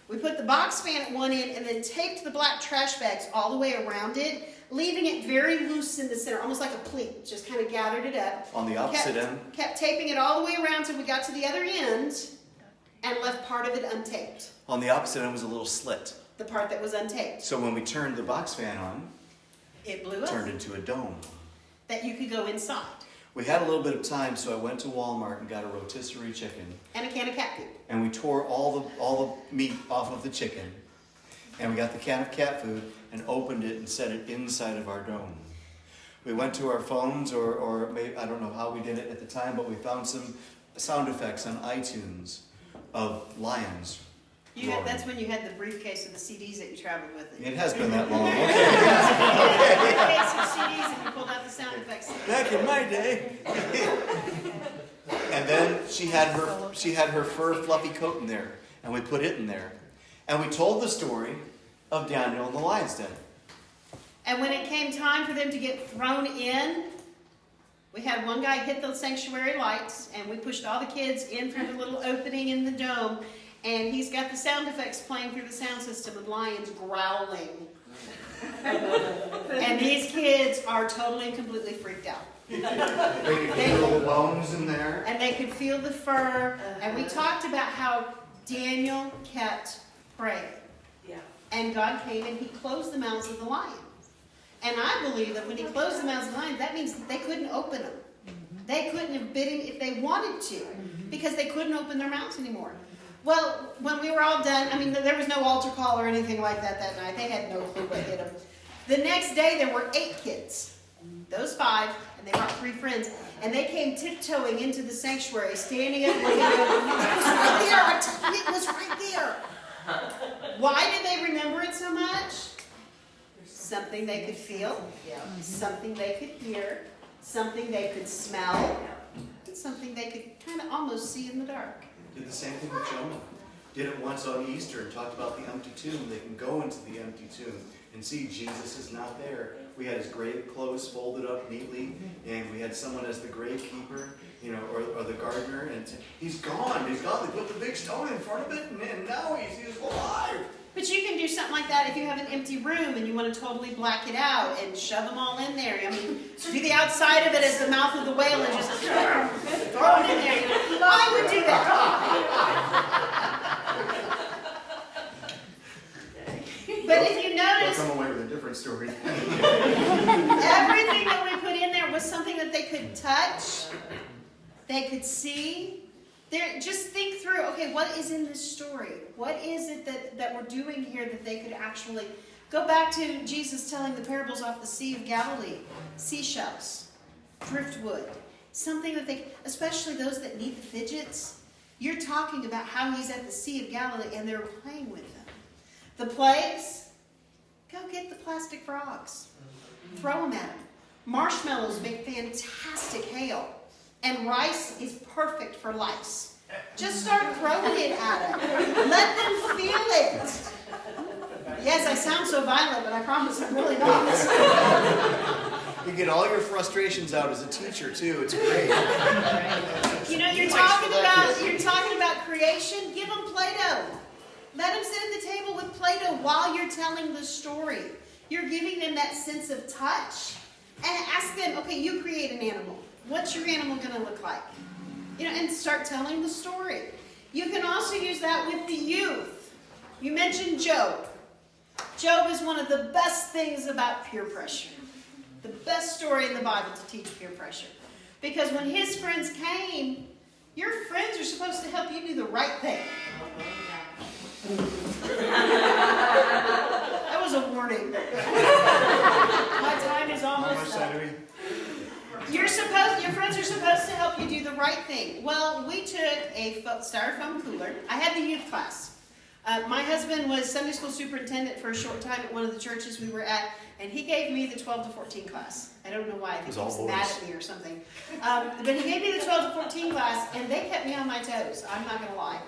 We put the box fan at one end and then taped the black trash bags all the way around it, leaving it very loose in the center, almost like a pleat. Just kind of gathered it up. On the opposite end? Kept taping it all the way around until we got to the other end and left part of it untaped. On the opposite end was a little slit. The part that was untaped. So when we turned the box fan on, it blew up. Turned into a dome. That you could go inside. We had a little bit of time, so I went to Walmart and got a rotisserie chicken. And a can of cat food. And we tore all the meat off of the chicken. And we got the can of cat food and opened it and set it inside of our dome. We went to our phones, or maybe, I don't know how we did it at the time, but we found some sound effects on iTunes of lions. That's when you had the briefcase of the CDs that you traveled with. It has been that long. Okay. Briefcase of CDs and you pulled out the sound effects. Back in my day. And then she she had her fur fluffy coat in there, and we put it in there. And we told the story of Daniel in the lion's den. And when it came time for them to get thrown in, we had one guy hit the sanctuary lights, and we pushed all the kids in through the little opening in the dome, and he's got the sound effects playing through the sound system of lions growling. And these kids are totally and completely freaked out. They could feel the bones in there. And they could feel the fur. And we talked about how Daniel kept praying. Yeah. And God came and he closed the mouths of the lions. And I believe that when he closed the mouths of the lions, that means that they couldn't open them. They couldn't have bit him if they wanted to, because they couldn't open their mouths anymore. Well, when we were all done, I mean, there was no altar call or anything like that night. They had no clue what hit them. The next day, there were 8 kids. Those 5, and they brought 3 friends. And they came tiptoeing into the sanctuary, standing up, looking at it. It was right there. I told you, it was right there. Why did they remember it so much? Something they could feel, something they could hear, something they could smell, and something they could kind of almost see in the dark. Did the same thing with Jonah. Did it once on Easter and talked about the empty tomb. They can go into the empty tomb and see Jesus is not there. We had his grave clothes folded up neatly, and we had someone as the gravekeeper, or the gardener, and he's gone. He's gone. They put the big stone in front of it, and now he's alive. But you can do something like that if you have an empty room and you want to totally black it out and shove them all in there. I mean, do the outside of it as the mouth of the whale and just throw it in there. I would do that. But if you notice, They'll come away with a different story. everything that we put in there was something that they could touch, they could see. Just think through, okay, what is in this story? What is it that we're doing here that they could actually... Go back to Jesus telling the parables off the Sea of Galilee. Seashells, driftwood, something that they... Especially those that need the fidgets. You're talking about how he's at the Sea of Galilee and they're playing with them. The plagues, go get the plastic frogs. Throw them at them. Marshmallows make fantastic hail. And rice is perfect for lice. Just start throwing it at them. Let them feel it. Yes, I sound so violent, but I promise I'm really not. You get all your frustrations out as a teacher too. It's great. You're talking about creation. Give them Play-Doh. Let them sit at the table with Play-Doh while you're telling the story. You're giving them that sense of touch. And ask them, okay, you create an animal. What's your animal going to look like? And start telling the story. You can also use that with the youth. You mentioned Job. Job is one of the best things about peer pressure. The best story in the Bible to teach peer pressure. Because when his friends came, your friends are supposed to help you do the right thing. That was a warning. My time is almost up. Your friends are supposed to help you do the right thing. Well, we took a styrofoam cooler. I had the youth class. My husband was Sunday school superintendent for a short time at one of the churches we were at, and he gave me the 12 to 14 class. I don't know why. I think he was mad at me or something. But he gave me the 12 to 14 class, and they kept me on my toes. I'm not going to lie.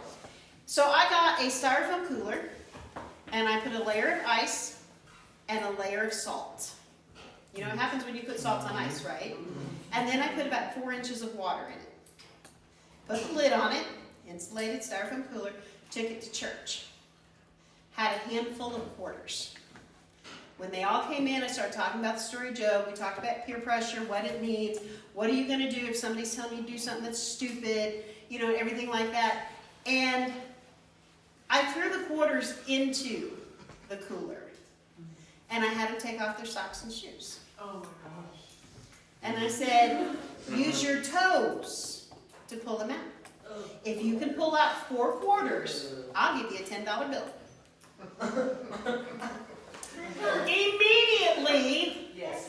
So I got a styrofoam cooler, and I put a layer of ice and a layer of salt. You know what happens when you put salt on ice, right? And then I put about 4 inches of water in it. Put the lid on it, insulated styrofoam cooler, took it to church. Had a handful of quarters. When they all came in, I started talking about the story of Job. We talked about peer pressure, what it means. What are you going to do if somebody's telling you to do something that's stupid, everything like that. And I threw the quarters into the cooler. And I had them take off their socks and shoes. Oh my gosh. And I said, use your toes to pull them out. If you can pull out 4 quarters, I'll give you a $10 bill. Immediately, yes.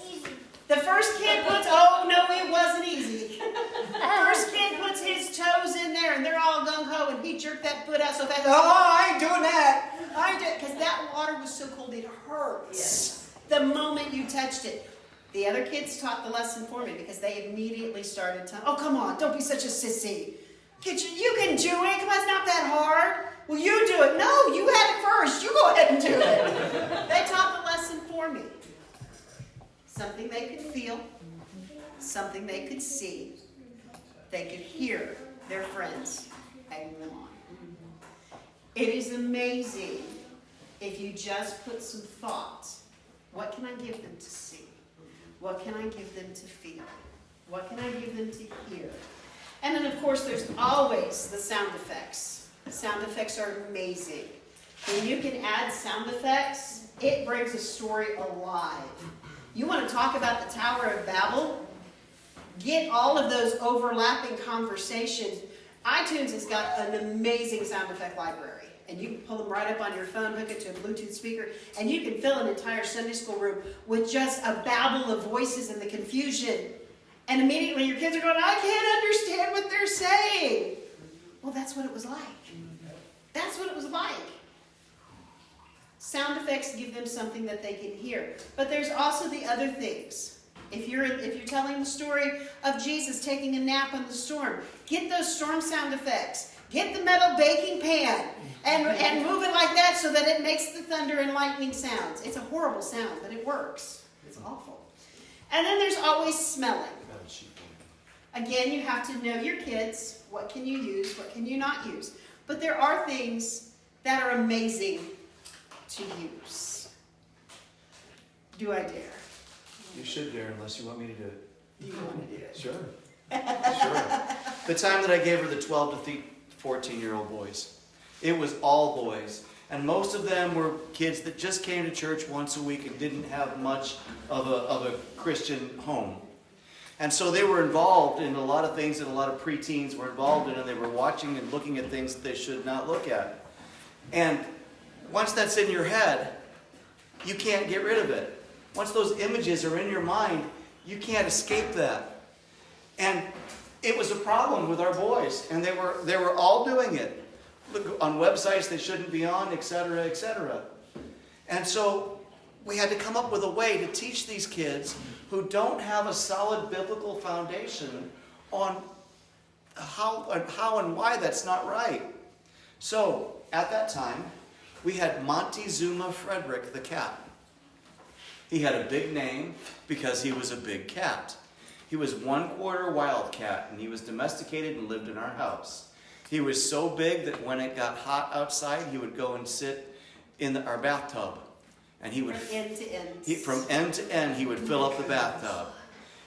The first kid puts, oh no, it wasn't easy. First kid puts his toes in there and they're all gung-ho and he jerked that foot out so fast. Oh, I ain't doing that. Because that water was so cold it hurts the moment you touched it. The other kids taught the lesson for me because they immediately started telling, oh, come on, don't be such a sissy. You can do it. Come on, it's not that hard. Well, you do it. No, you had it first. You go ahead and do it. They taught the lesson for me. Something they could feel, something they could see. They could hear their friends egging them on. It is amazing if you just put some thought. What can I give them to see? What can I give them to feel? What can I give them to hear? And then, of course, there's always the sound effects. Sound effects are amazing. When you can add sound effects, it brings a story alive. You want to talk about the Tower of Babel? Get all of those overlapping conversations. iTunes has got an amazing sound effect library. And you can pull them right up on your phone, hook it to a Bluetooth speaker, and you can fill an entire Sunday school room with just a babble of voices and the confusion. And immediately your kids are going, I can't understand what they're saying. Well, that's what it was like. That's what it was like. Sound effects give them something that they can hear. But there's also the other things. If you're telling the story of Jesus taking a nap on the storm, get those storm sound effects. Get the metal baking pan and move it like that so that it makes the thunder and lightning sounds. It's a horrible sound, but it works. It's awful. And then there's always smelling. Again, you have to know your kids. What can you use? What can you not use? But there are things that are amazing to use. Do I dare? You should dare unless you want me to do it. Do you want to do it? Sure. Sure. The time that I gave her the 12 to 14-year-old boys, it was all boys. And most of them were kids that just came to church once a week and didn't have much of a Christian home. And so they were involved in a lot of things that a lot of preteens were involved in, and they were watching and looking at things that they should not look at. And once that's in your head, you can't get rid of it. Once those images are in your mind, you can't escape that. And it was a problem with our boys, and they were all doing it. Look, on websites they shouldn't be on, etc., etc. And so we had to come up with a way to teach these kids who don't have a solid biblical foundation on how and why that's not right. So, at that time, we had Montezuma Frederick the cat. He had a big name because he was a big cat. He was 1/4 wildcat, and he was domesticated and lived in our house. He was so big that when it got hot outside, he would go and sit in our bathtub. And he would, from end to end. From end to end, he would fill up the bathtub.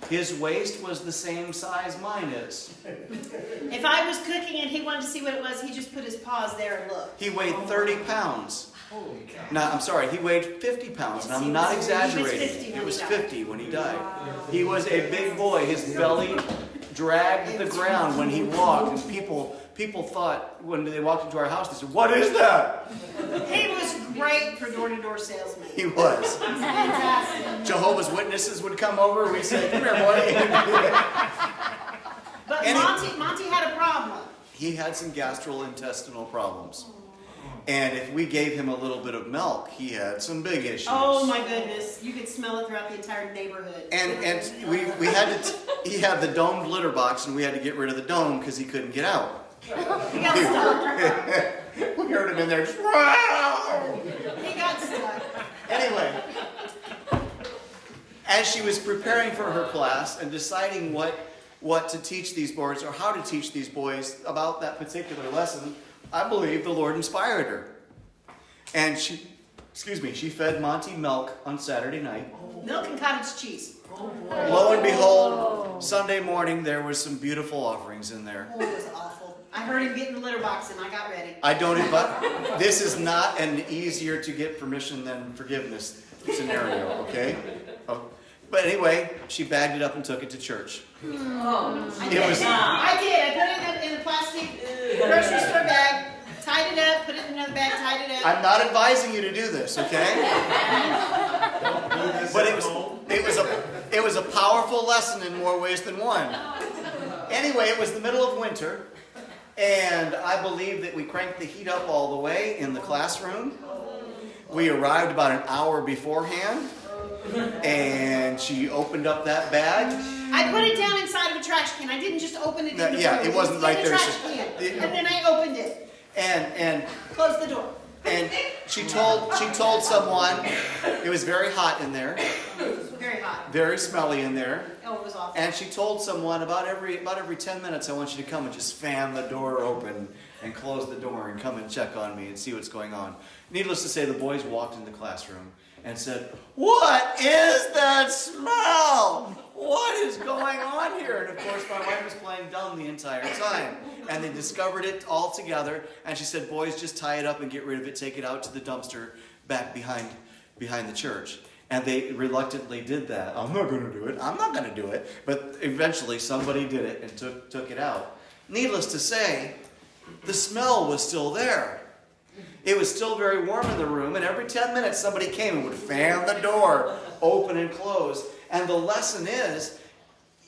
His waist was the same size mine is. If I was cooking and he wanted to see what it was, he just put his paws there and looked. He weighed 30 pounds. Holy cow. No, I'm sorry, he weighed 50 pounds, and I'm not exaggerating. It was 50 when he died. He was a big boy. His belly dragged the ground when he walked, and people thought when they walked into our house, they said, "What is that?" He was great for door-to-door salesman. He was. Fantastic. Jehovah's Witnesses would come over. We'd say, "Come here, boy." But Monty had a problem. He had some gastrointestinal problems. And if we gave him a little bit of milk, he had some big issues. Oh my goodness. You could smell it throughout the entire neighborhood. And we had to, he had the domed litter box, and we had to get rid of the dome because he couldn't get out. He got stuck. We heard him in there. He got stuck. Anyway, as she was preparing for her class and deciding what to teach these boys or how to teach these boys about that particular lesson, I believe the Lord inspired her. And she fed Monty milk on Saturday night. Milk and cottage cheese. Lo and behold, Sunday morning there was some beautiful offerings in there. Oh, it was awful. I heard him get in the litter box and I got ready. This is not an easier to get permission than forgiveness scenario, okay? But anyway, she bagged it up and took it to church. I did. I put it in a plastic grocery store bag, tied it up, put it in another bag, tied it up. I'm not advising you to do this, okay? But it was a powerful lesson in more ways than one. Anyway, it was the middle of winter, and I believe that we cranked the heat up all the way in the classroom. We arrived about an hour beforehand. and she opened up that bag. I put it down inside of a trash can. I didn't just open it in the Yeah, room. it wasn't was right in the there. trash can. And then I opened it. And Closed the door. And she told someone it was very hot in there, Very hot. very smelly in there. Oh, it was awful. And she told someone about every 10 minutes, I want you to come and just fan the door open and close the door and come and check on me and see what's going on. Needless to say, the boys walked in the classroom and said, "What is that smell? What is going on here?" And of course, my wife was playing dumb the entire time. And they discovered it all together. And she said, "Boys, just tie it up and get rid of it. Take it out to the dumpster back behind the church." And they reluctantly did that. I'm not going to do it. I'm not going to do it. But eventually somebody did it and took it out. Needless to say, the smell was still there. It was still very warm in the room, and every 10 minutes somebody came and would fan the door open and close. And the lesson is,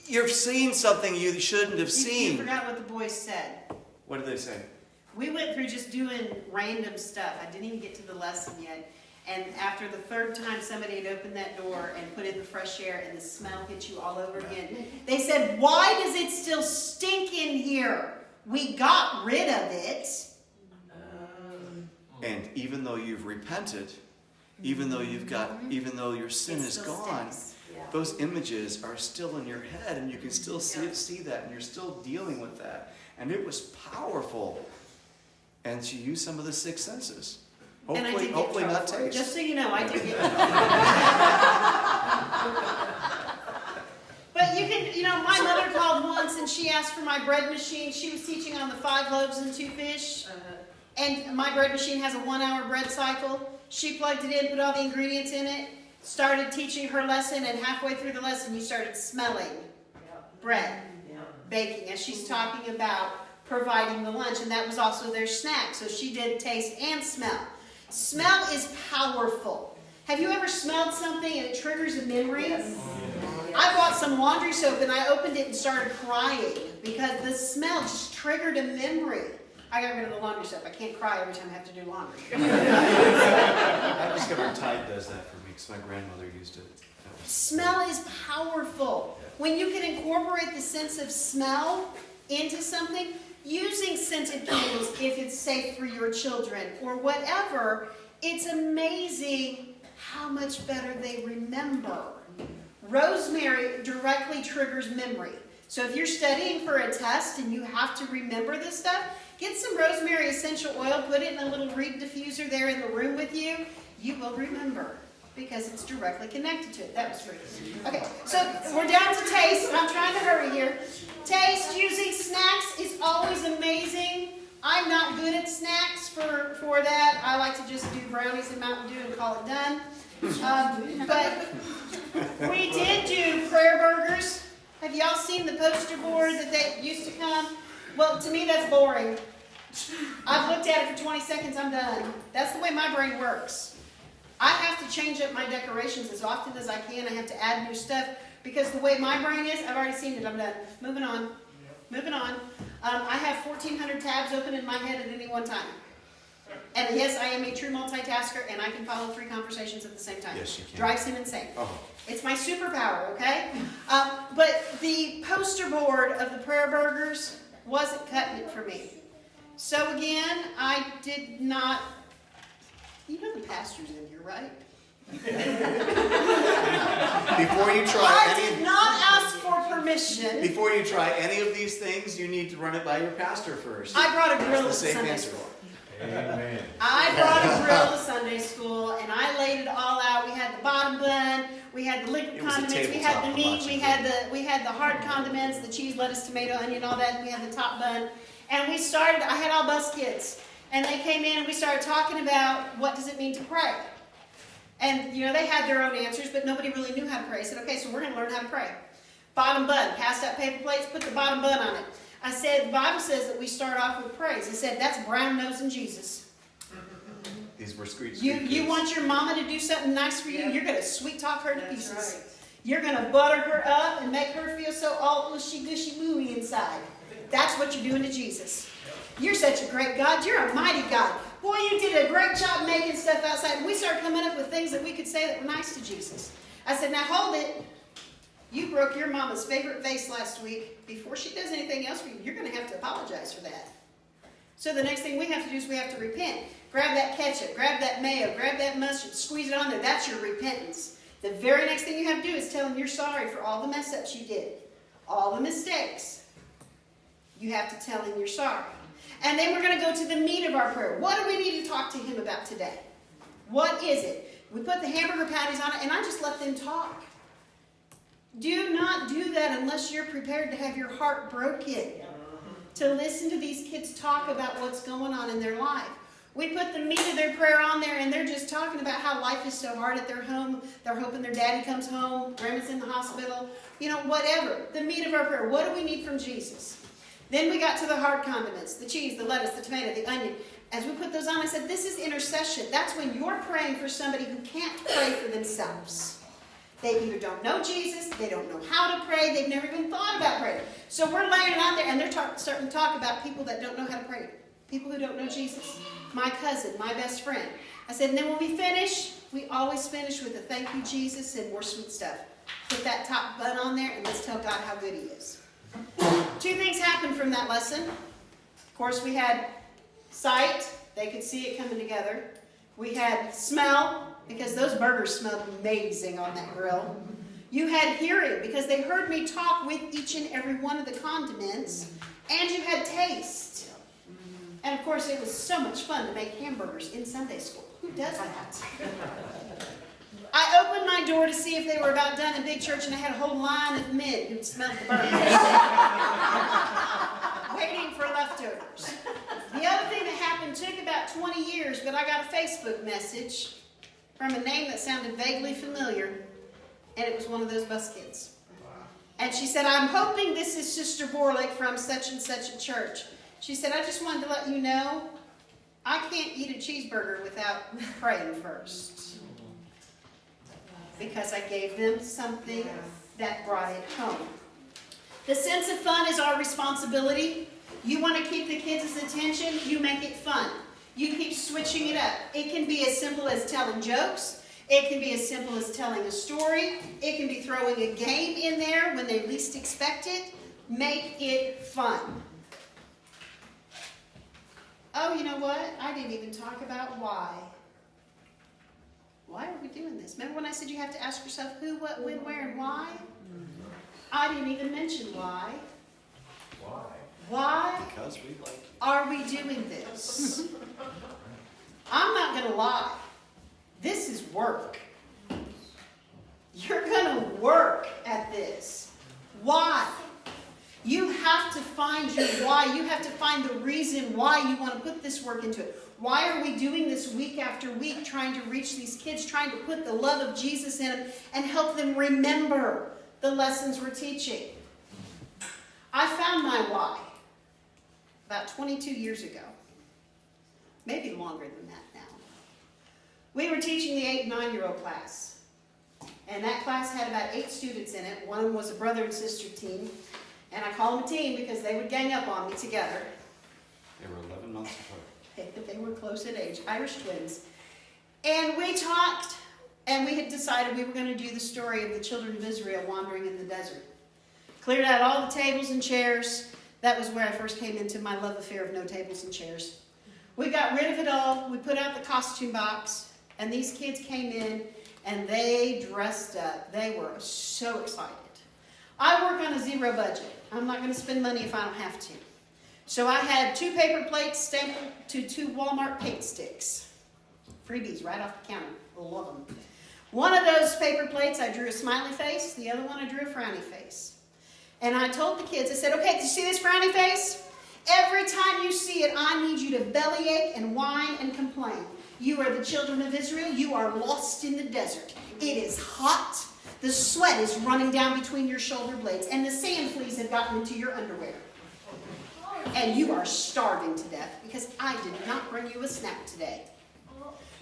you're seeing something you shouldn't have seen. You forgot what the boys said. What did they say? We went through just doing random stuff. I didn't even get to the lesson yet. And after the third time somebody had opened that door and put in the fresh air and the smell hit you all over again, they said, "Why does it still stink in here? We got rid of it." And even though you've repented, even though your sin is gone, those images are still in your head, and you can still see that, and you're still dealing with that. And it was powerful. And she used some of the six senses. Hopefully not taste. Just so you know, I did get But you can, my mother called once and she asked for my bread machine. She was teaching on the 5 loaves and 2 fish. And my bread machine has a 1-hour bread cycle. She plugged it in, put all the ingredients in it, started teaching her lesson, and halfway through the lesson you started smelling bread, baking, as she's talking about providing the lunch, and that was also their snack. So she did taste and smell. Smell is powerful. Have you ever smelled something and it triggers a memory? Yes. I bought some laundry soap and I opened it and started crying because the smell just triggered a memory. I got rid of the laundry soap. I can't cry every time I have to do laundry. I discovered Tide does that for me because my grandmother used it. Smell is powerful. When you can incorporate the sense of smell into something, using scented candles if it's safe for your children or whatever, it's amazing how much better they remember. Rosemary directly triggers memory. So if you're studying for a test and you have to remember this stuff, get some rosemary essential oil, put it in a little reed diffuser there in the room with you. You will remember because it's directly connected to it. That was free. Okay, so we're down to taste. I'm trying to hurry here. Taste using snacks is always amazing. I'm not good at snacks for that. I like to just do brownies and Mountain Dew and call it done. But we did do prayer burgers. Have y'all seen the poster board that they used to come? Well, to me that's boring. I've looked at it for 20 seconds, I'm done. That's the way my brain works. I have to change up my decorations as often as I can. I have to add new stuff because the way my brain is, I've already seen it, I'm done. Moving on. I have 1,400 tabs open in my head at any one time. And yes, I am a true multitasker and I can follow 3 conversations at the same time. Yes, you can. Drives him insane. Oh. It's my superpower, okay? But the poster board of the prayer burgers wasn't cutting it for me. So again, I did not, you know the pastor's in here, right? Before you try I did not ask for permission. Before you try any of these things, you need to run it by your pastor first. I brought a grill to That's the safe Sunday answer. school. Amen. I brought a grill to Sunday school and I laid it all out. We had the bottom bun, we had the liquid It was a condiments, we had the tabletop meat, hibachi we had the hard condiments, the cheese, lettuce, tomato, onion, all that, and we had the top bun. And we started, I had all bus kids. And they came in and we started talking about what does it mean to pray. And they had their own answers, but nobody really knew how to pray. I said, okay, so we're going to learn how to pray. Bottom bun, passed out paper plates, put the bottom bun on it. I said, the Bible says that we start off with praise. He said, that's brown-nosing Jesus. These were street You want your mama to do something nice for you, you're going to sweet talk her to pieces. Right. You're going to butter her up and make her feel so all gushy-gushy-mooey inside. That's what you're doing to Jesus. You're such a great God. You're a mighty God. Boy, you did a great job making stuff outside. And we started coming up with things that we could say that were nice to Jesus. I said, now hold it. You broke your mama's favorite vase last week. Before she does anything else for you, you're going to have to apologize for that. So the next thing we have to do is we have to repent. Grab that ketchup, grab that mayo, grab that mustard, squeeze it on there. That's your repentance. The very next thing you have to do is tell them you're sorry for all the mess ups you did. All the mistakes. You have to tell him you're sorry. And then we're going to go to the meat of our prayer. What do we need to talk to him about today? What is it? We put the hamburger patties on it, and I just let them talk. Do not do that unless you're prepared to have your heart broken. To listen to these kids talk about what's going on in their life. We put the meat of their prayer on there, and they're just talking about how life is so hard at their home. They're hoping their daddy comes home, grandma's in the hospital, whatever. The meat of our prayer. What do we need from Jesus? Then we got to the hard condiments, the cheese, the lettuce, the tomato, the onion. As we put those on, I said, this is intercession. That's when you're praying for somebody who can't pray for themselves. They either don't know Jesus, they don't know how to pray, they've never even thought about praying. So we're laying it out there, and they're starting to talk about people that don't know how to pray. People who don't know Jesus. My cousin, my best friend. I said, and then when we finish, we always finish with a thank you, Jesus, and more sweet stuff. Put that top bun on there, and let's tell God how good he is. 2 things happened from that lesson. Of course, we had sight. They could see it coming together. We had smell, because those burgers smelled amazing on that grill. You had hearing, because they heard me talk with each and every one of the condiments. And you had taste. And of course, it was so much fun to make hamburgers in Sunday school. Who does that? I opened my door to see if they were about done in big church, and I had a whole line of men who'd smelled the burgers. Waiting for leftovers. The other thing that happened took about 20 years, but I got a Facebook message from a name that sounded vaguely familiar, and it was one of those bus kids. And she said, I'm hoping this is Sister Borlik from such and such a church. She said, I just wanted to let you know, I can't eat a cheeseburger without praying first. Because I gave them something that brought it home. The sense of fun is our responsibility. You want to keep the kids' attention, you make it fun. You keep switching it up. It can be as simple as telling jokes. It can be as simple as telling a story. It can be throwing a game in there when they least expect it. Make it fun. Oh, you know what? I didn't even talk about why. Why are we doing this? Remember when I said you have to ask yourself who, what, when, where, and why? I didn't even mention why. Why? Why Because we like it. are we doing this? I'm not going to lie. This is work. You're going to work at this. Why? You have to find your why. You have to find the reason why you want to put this work into it. Why are we doing this week after week, trying to reach these kids, trying to put the love of Jesus in them and help them remember the lessons we're teaching? I found my why about 22 years ago. Maybe longer than that now. We were teaching the 8 and 9-year-old class. And that class had about 8 students in it. One of them was a brother and sister team. And I call them a team because they would gang up on me together. They were 11 months apart. They were close in age, Irish twins. And we talked, and we had decided we were going to do the story of the children of Israel wandering in the desert. Cleared out all the tables and chairs. That was where I first came into my love affair of no tables and chairs. We got rid of it all. We put out the costume box, and these kids came in, and they dressed up. They were so excited. I work on a zero budget. I'm not going to spend money if I don't have to. So I had 2 paper plates stapled to 2 Walmart paint sticks. Freebies right off the counter. Love them. One of those paper plates, I drew a smiley face. The other one, I drew a frowny face. And I told the kids, I said, okay, do you see this frowny face? Every time you see it, I need you to bellyache and whine and complain. You are the children of Israel. You are lost in the desert. It is hot. The sweat is running down between your shoulder blades. And the sand fleas have gotten into your underwear. And you are starving to death because I did not bring you a snack today.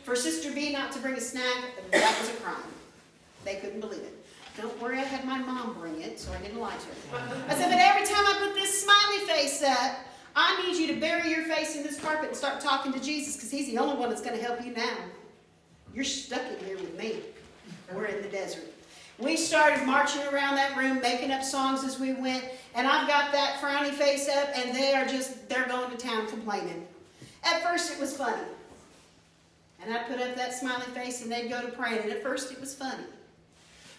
For Sister B not to bring a snack, that was a crime. They couldn't believe it. Don't worry, I had my mom bring it, so I didn't lie to her. I said, but every time I put this smiley face up, I need you to bury your face in this carpet and start talking to Jesus because he's the only one that's going to help you now. You're stuck in here with me. We're in the desert. We started marching around that room, making up songs as we went, and I've got that frowny face up, and they're going to town complaining. At first it was funny. And I'd put up that smiley face and they'd go to praying, and at first it was funny.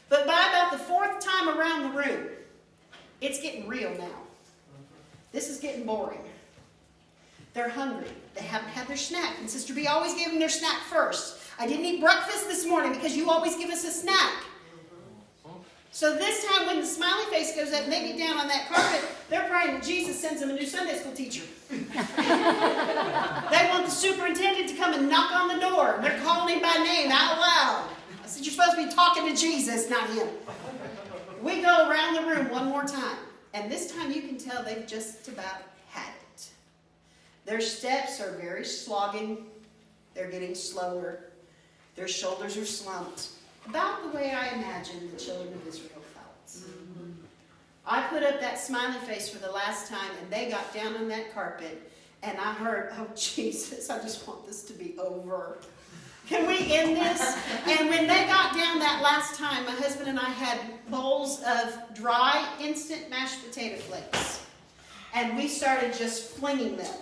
But by about the fourth time around the room, it's getting real now. This is getting boring. They're hungry. They haven't had their snack. And Sister B always gave them their snack first. I didn't eat breakfast this morning because you always give us a snack. So this time when the smiley face goes up and they get down on that carpet, they're praying that Jesus sends them a new Sunday school teacher. They want the superintendent to come and knock on the door. They're calling him by name out loud. I said, you're supposed to be talking to Jesus, not him. We go around the room one more time. And this time you can tell they've just about had it. Their steps are very slogging. They're getting slower. Their shoulders are slumped. About the way I imagined the children of Israel felt. I put up that smiley face for the last time, and they got down on that carpet, and I heard, oh, Jesus, I just want this to be over. Can we end this? And when they got down that last time, my husband and I had bowls of dry, instant mashed potato flakes, and we started just flinging them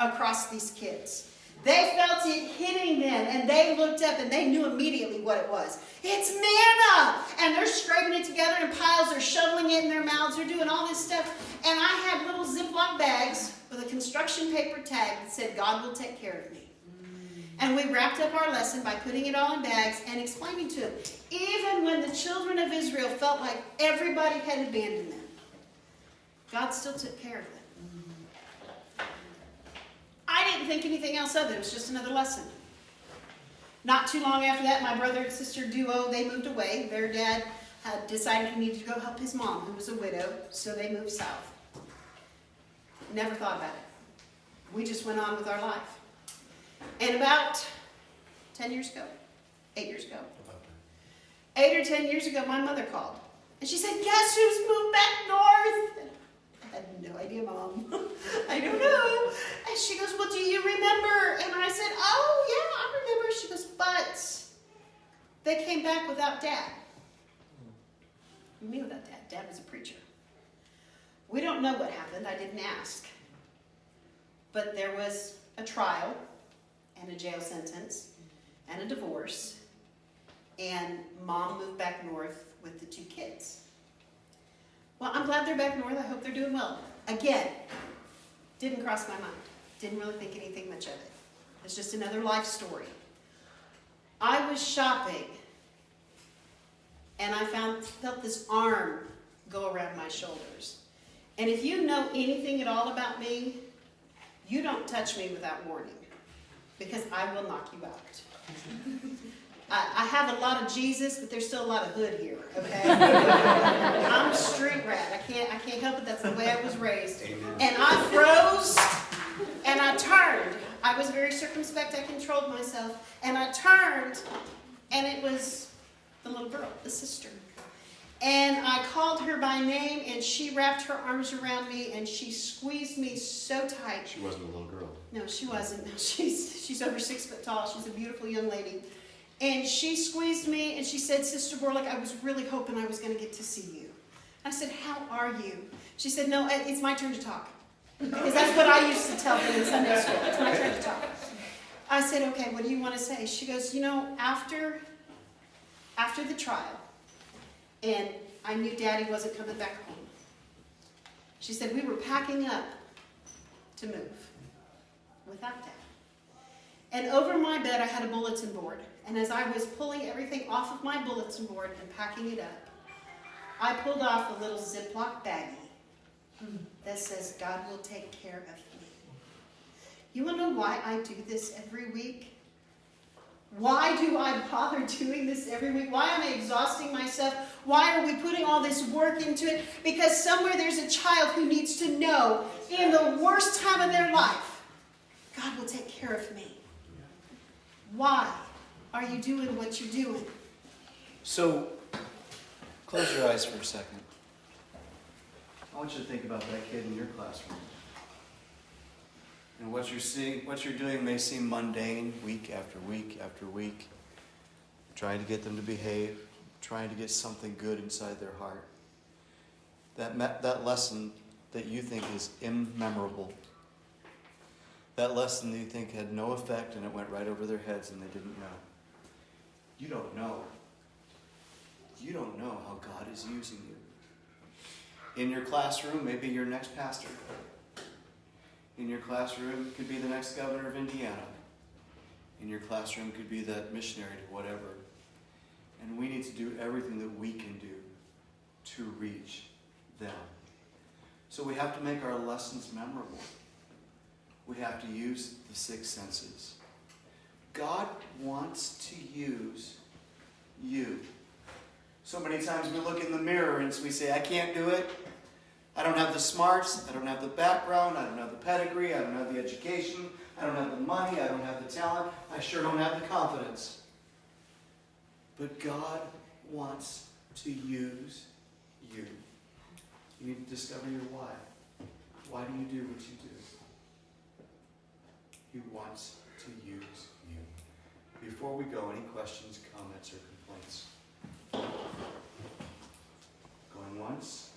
across these kids. They felt it hitting them, and they looked up, and they knew immediately what it was. It's manna! And they're scraping it together in piles. They're shoveling it in their mouths. They're doing all this stuff. And I had little Ziploc bags with a construction paper tag that said, God will take care of me. And we wrapped up our lesson by putting it all in bags and explaining to them, even when the children of Israel felt like everybody had abandoned them, God still took care of them. I didn't think anything else of it. It was just another lesson. Not too long after that, my brother and sister duo, they moved away. Their dad had decided he needed to go help his mom, who was a widow, so they moved south. Never thought about it. We just went on with our life. And about 10 years ago, 8 years ago, 8 or 10 years ago, my mother called. And she said, guess who's moved back north? And I had no idea, Mom. I don't know. And she goes, well, do you remember? And I said, oh, yeah, I remember. She goes, but they came back without Dad. Me without Dad. Dad was a preacher. We don't know what happened. I didn't ask. But there was a trial and a jail sentence and a divorce. And Mom moved back north with the 2 kids. Well, I'm glad they're back north. I hope they're doing well. Again, didn't cross my mind. Didn't really think anything much of it. It's just another life story. I was shopping, and I felt this arm go around my shoulders. And if you know anything at all about me, you don't touch me without warning, because I will knock you out. I have a lot of Jesus, but there's still a lot of hood here, okay? I'm a street rat. I can't help it. That's the way I was raised. Amen. And I froze, and I turned. I was very circumspect. I controlled myself. And I turned, and it was the little girl, the sister. And I called her by name, and she wrapped her arms around me, and she squeezed me so tight. She wasn't a little girl. No, she wasn't. No, she's over 6 foot tall. She's a beautiful young lady. And she squeezed me, and she said, Sister Borlik, I was really hoping I was going to get to see you. I said, how are you? She said, no, it's my turn to talk. Because that's what I used to tell them in Sunday school. It's my turn to talk. I said, okay, what do you want to say? She goes, you know, after the trial, and I knew Daddy wasn't coming back home. She said, we were packing up to move without Dad. And over my bed, I had a bulletin board. And as I was pulling everything off of my bulletin board and packing it up, I pulled off a little Ziploc baggie that says, God will take care of me. You want to know why I do this every week? Why do I bother doing this every week? Why am I exhausting myself? Why are we putting all this work into it? Because somewhere there's a child who needs to know in the worst time of their life, God will take care of me. Why are you doing what you're doing? So, close your eyes for a second. I want you to think about that kid in your classroom. And what you're seeing, what you're doing may seem mundane, week after week after week. Trying to get them to behave, trying to get something good inside their heart. That lesson that you think is immemorable. That lesson that you think had no effect and it went right over their heads and they didn't know. You don't know. You don't know how God is using you. In your classroom, maybe your next pastor. In your classroom could be the next governor of Indiana. In your classroom could be that missionary to whatever. And we need to do everything that we can do to reach them. So we have to make our lessons memorable. We have to use the 6 senses. God wants to use you. So many times we look in the mirror and we say, I can't do it. I don't have the smarts. I don't have the background. I don't have the pedigree. I don't have the education. I don't have the money. I don't have the talent. I sure don't have the confidence. But God wants to use you. You need to discover your why. Why do you do what you do? He wants to use you. Before we go, any questions, comments, or complaints? Going once?